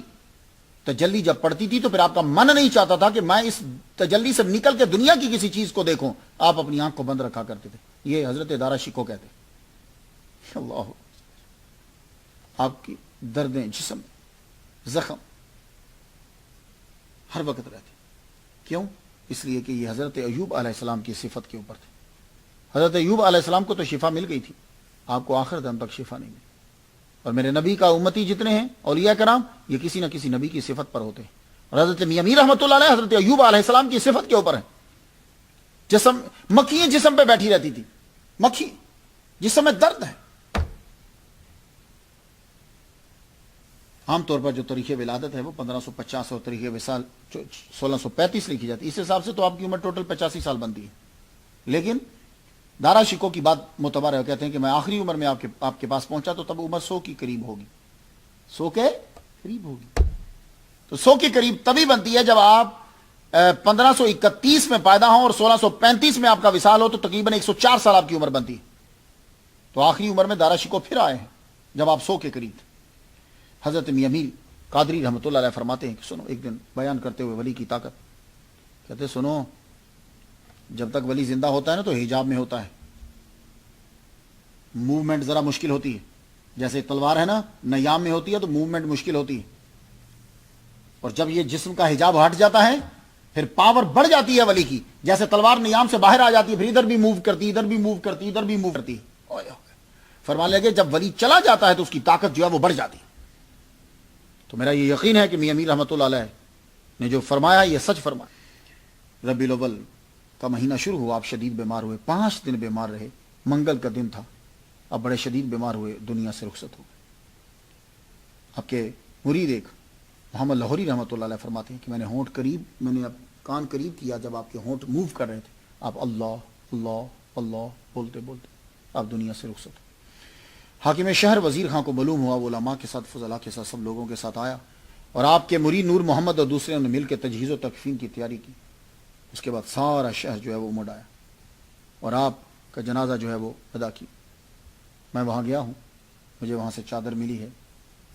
تجلی جب پڑتی تھی تو پھر آپ کا من نہیں چاہتا تھا کہ میں اس تجلی سے نکل کے دنیا کی کسی چیز کو دیکھوں، آپ اپنی آنکھ کو بند رکھا کرتے تھے. یہ حضرت دارا شکو کہتے. اللہ، آپ کی دردیں جسم زخم ہر وقت رہتے. کیوں؟ اس لیے کہ یہ حضرت ایوب علیہ السلام کی صفت کے اوپر تھے. حضرت ایوب علیہ السلام کو تو شفا مل گئی تھی، آپ کو آخر دم تک شفا نہیں ملی. اور میرے نبی کا امتی جتنے ہیں اولیاء کرام، یہ کسی نہ کسی نبی کی صفت پر ہوتے ہیں. اور حضرت میاں امیر رحمۃ اللہ علیہ حضرت ایوب علیہ السلام کی صفت کے اوپر ہے. جسم مکھیاں جسم پہ بیٹھی رہتی تھی، مکھی جسم میں درد ہے. عام طور پر جو تاریخ ولادت ہے وہ 1550 اور تاریخ وصال 1635 لکھی جاتی ہے. اس حساب سے تو آپ کی عمر ٹوٹل 85 سال بنتی ہے. لیکن دارا شکو کی بات معتبر ہے، کہتے ہیں کہ میں آخری عمر میں آپ کے پاس پہنچا تو تب عمر 100 کی قریب ہوگی. 100 کے قریب ہوگی. تو 100 کے قریب تبھی بنتی ہے جب آپ 1531 میں پیدا ہوں اور 1635 میں آپ کا وصال ہو، تو تقریباً 104 سال آپ کی عمر بنتی ہے. تو آخری عمر میں دارا شکو پھر آئے ہیں جب آپ 100 کے قریب تھے. حضرت میاں امیر قادری رحمۃ اللہ علیہ فرماتے ہیں کہ سنو، ایک دن بیان کرتے ہوئے ولی کی طاقت، کہتے سنو، جب تک ولی زندہ ہوتا ہے نا تو حجاب میں ہوتا ہے، موومنٹ ذرا مشکل ہوتی ہے. جیسے تلوار ہے نا، نیام میں ہوتی ہے تو موومنٹ مشکل ہوتی ہے. اور جب یہ جسم کا حجاب ہٹ جاتا ہے پھر پاور بڑھ جاتی ہے ولی کی. جیسے تلوار نیام سے باہر آ جاتی ہے، پھر ادھر بھی موو کرتی، ادھر بھی موو کرتی، ادھر بھی موو کرتی. فرمان لگے جب ولی چلا جاتا ہے تو اس کی طاقت جو ہے وہ بڑھ جاتی ہے. تو میرا یہ یقین ہے کہ میاں امیر رحمۃ اللہ علیہ نے جو فرمایا یہ سچ فرمایا. ربیع الاول کا مہینہ شروع ہوا، آپ شدید بیمار ہوئے، 5 دن بیمار رہے. منگل کا دن تھا، اب بڑے شدید بیمار ہوئے، دنیا سے رخصت ہو گئے. آپ کے مرید ایک محمد لاہوری رحمۃ اللہ علیہ فرماتے ہیں کہ میں نے اب کان قریب کیا جب آپ کے ہونٹ موو کر رہے تھے، آپ اللہ اللہ اللہ بولتے بولتے آپ دنیا سے رخصت ہو. حاکم شہر وزیر خان کو معلوم ہوا، وہ علماء کے ساتھ، فضلاء کے ساتھ، سب لوگوں کے ساتھ آیا اور آپ کے مرید نور محمد اور دوسرے نے مل کے تجہیز و تکفین کی تیاری کی. اس کے بعد سارا شہر جو ہے وہ امڑ آیا اور آپ کا جنازہ جو ہے وہ ادا کی. میں وہاں گیا ہوں، مجھے وہاں سے چادر ملی ہے،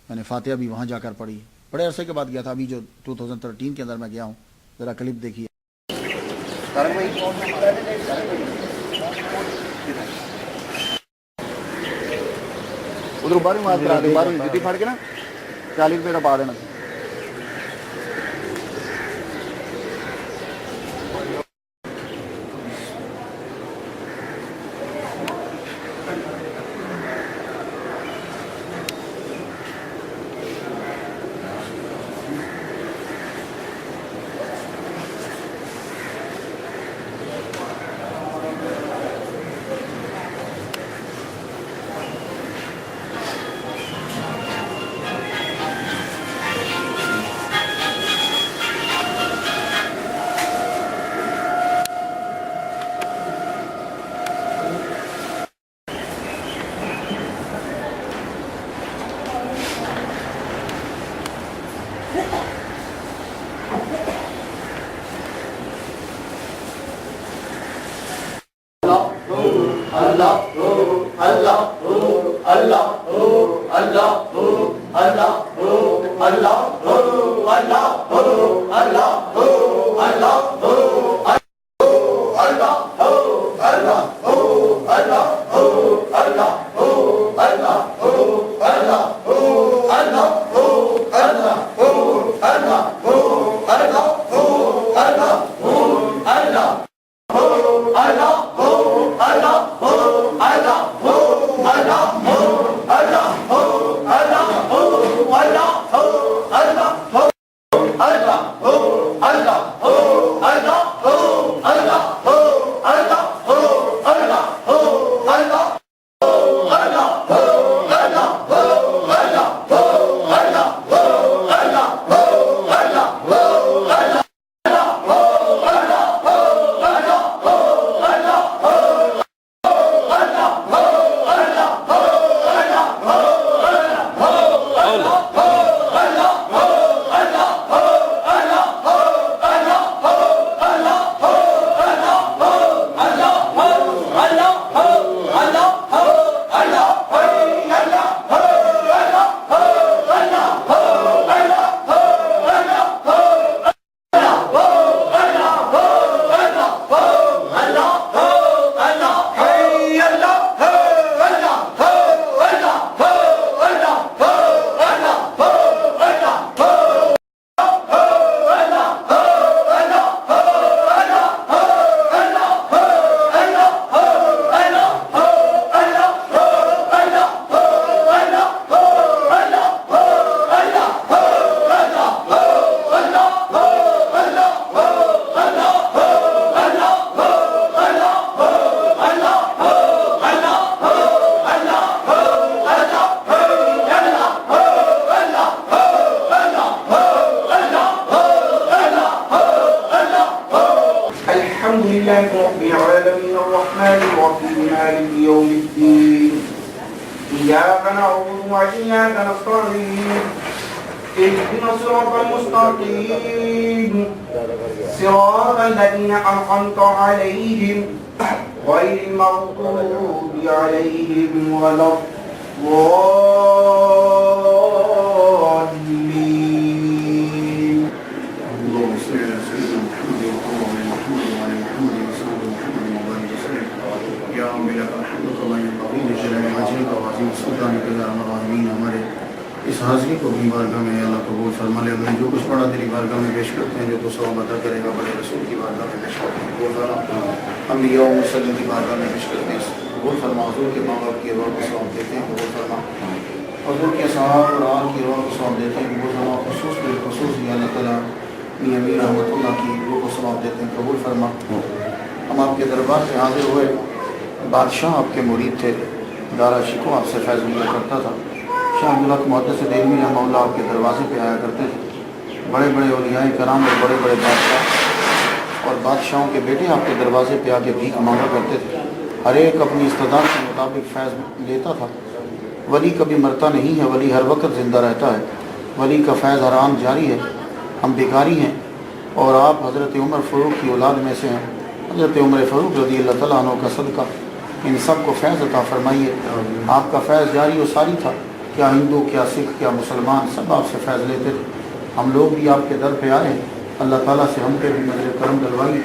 میں نے فاتحہ بھی وہاں جا کر پڑھی ہے. بڑے عرصے کے بعد گیا تھا، ابھی جو 2013 کے اندر میں گیا ہوں. ذرا کلپ دیکھیے. ادھر بارہویں جدی پھاڑ کے نا 40 روپے کا پا دینا. إياك نعبد وإياك نستعين اهدنا الصراط المستقيم صراط الذين أنعمت عليهم غير المغضوب عليهم ولا الضالين. اللهم صل على سيدنا محمد وعلى محمد وعلى محمد وسلم محمد وبارك وسلم. يا رب لك الحمد كما ينبغي لجلال وجهك وعظيم سلطانك يا ارحم الراحمين. ہمارے اس حاضری کو بھی بارگاہ میں اللہ قبول فرما لے. ہم نے جو کچھ پڑھا تیری بارگاہ میں پیش کرتے ہیں, جو تو ثواب عطا کرے گا بڑے رسول کی بارگاہ میں پیش کرتے ہیں. قبول فرما. انبیاء و مرسلین کی بارگاہ میں پیش کرتے ہیں. قبول فرما. حضور کے ماں باپ کی روح کو ثواب دیتے ہیں. قبول فرما. حضور کے صحابہ اور آل کی روح کو ثواب دیتے ہیں. قبول فرما. خصوص بالخصوص یہ اللہ تعالیٰ میاں امیر رحمۃ اللہ کی روح کو ثواب دیتے ہیں. قبول فرما. ہم آپ کے دربار سے حاضر ہوئے. بادشاہ آپ کے مرید تھے, دارا شکو آپ سے فیض لیا کرتا تھا. شاہ عبدالحق محدث دہلوی رحمہ اللہ آپ کے دروازے پہ آیا کرتے تھے. بڑے بڑے اولیاء کرام اور بڑے بڑے بادشاہ اور بادشاہوں کے بیٹے آپ کے دروازے پہ آ کے بھیک مانگا کرتے تھے. ہر ایک اپنی استطاعت کے مطابق فیض لیتا تھا. ولی کبھی مرتا نہیں ہے, ولی ہر وقت زندہ رہتا ہے. ولی کا فیض ہر آن جاری ہے. ہم بھکاری ہیں اور آپ حضرت عمر فاروق کی اولاد میں سے ہیں. حضرت عمر فاروق رضی اللہ تعالیٰ عنہ کا صدقہ ان سب کو فیض عطا فرمائیے. آپ کا فیض جاری و ساری تھا. کیا ہندو, کیا سکھ, کیا مسلمان, سب آپ سے فیض لیتے تھے. ہم لوگ بھی آپ کے در پہ آئے ہیں. اللہ تعالیٰ سے ہم پہ بھی نظر کرم ڈلوائیے.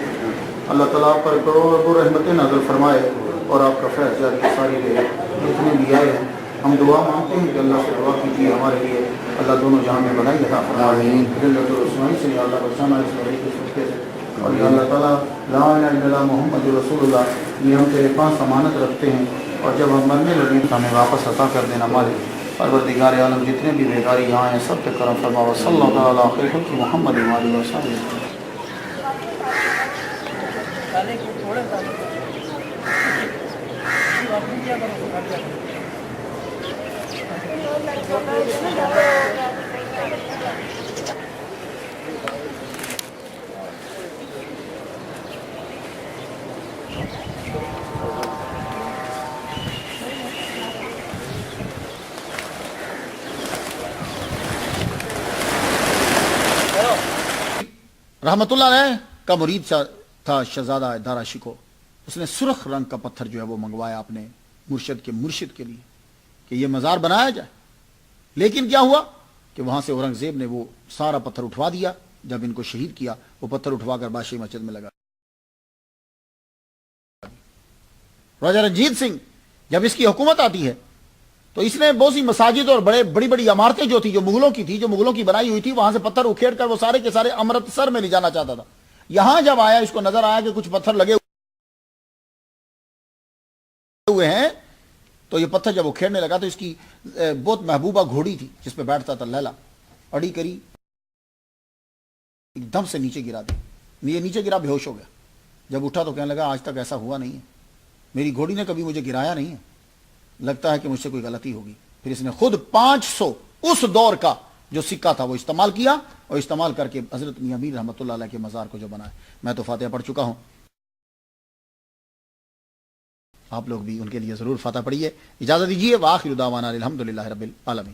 اللہ تعالیٰ آپ پر کروڑوں رحمتیں نازل فرمائے اور آپ کا فیض جاری و ساری رہے. جتنے بھی آئے ہیں ہم دعا مانگتے ہیں کہ اللہ سے دعا کیجیے ہمارے لیے. اللہ دونوں جہاں میں بھلائی عطا فرمائے. ذلت و رسوائی سے یا اللہ بچانا اس بڑی کے صدقے سے. اور یا اللہ تعالیٰ لا الہ الا اللہ محمد رسول اللہ, یہ ہم تیرے پاس امانت رکھتے ہیں اور جب ہم مرنے لگیں تو ہمیں واپس عطا کر دینا. ہمارے پروردگار عالم جتنے بھی بیکاری یہاں ہیں سب پہ کرم فرما. صلی اللہ علیہ وسلم محمد و آلہ وصحبہ. رحمت اللہ علیہ کا مرید تھا شہزادہ دارا شکو. اس نے سرخ رنگ کا پتھر جو ہے وہ منگوایا اپنے مرشد کے لیے کہ یہ مزار بنایا جائے. لیکن کیا ہوا کہ وہاں سے اورنگزیب نے وہ سارا پتھر اٹھوا دیا. جب ان کو شہید کیا وہ پتھر اٹھوا کر بادشاہی مسجد میں لگا. راجہ رنجیت سنگھ جب اس کی حکومت آتی ہے تو اس نے بہت سی مساجد اور بڑی بڑی عمارتیں جو تھی, جو مغلوں کی بنائی ہوئی تھی, وہاں سے پتھر اکھیڑ کر وہ سارے کے سارے امرتسر میں لے جانا چاہتا تھا. یہاں جب آیا اس کو نظر آیا کہ کچھ پتھر لگے ہوئے ہیں تو یہ پتھر جب اکھیڑنے لگا تو اس کی بہت محبوبہ گھوڑی تھی جس پہ بیٹھتا تھا لیلا, اڑی کری ایک دم سے نیچے گرا دی. یہ نیچے گرا, بے ہوش ہو گیا. جب اٹھا تو کہنے لگا آج تک ایسا ہوا نہیں ہے, میری گھوڑی نے کبھی مجھے گرایا نہیں ہے, لگتا ہے کہ مجھ سے کوئی غلطی ہوگی. پھر اس نے خود 500 اس دور کا جو سکہ تھا وہ استعمال کیا اور استعمال کر کے حضرت میاں امیر رحمۃ اللہ علیہ کے مزار کو جو بنایا. میں تو فاتحہ پڑھ چکا ہوں, آپ لوگ بھی ان کے لیے ضرور فاتحہ پڑھیے. اجازت دیجیے. وآخر دعوانا الحمدللہ رب العالمین.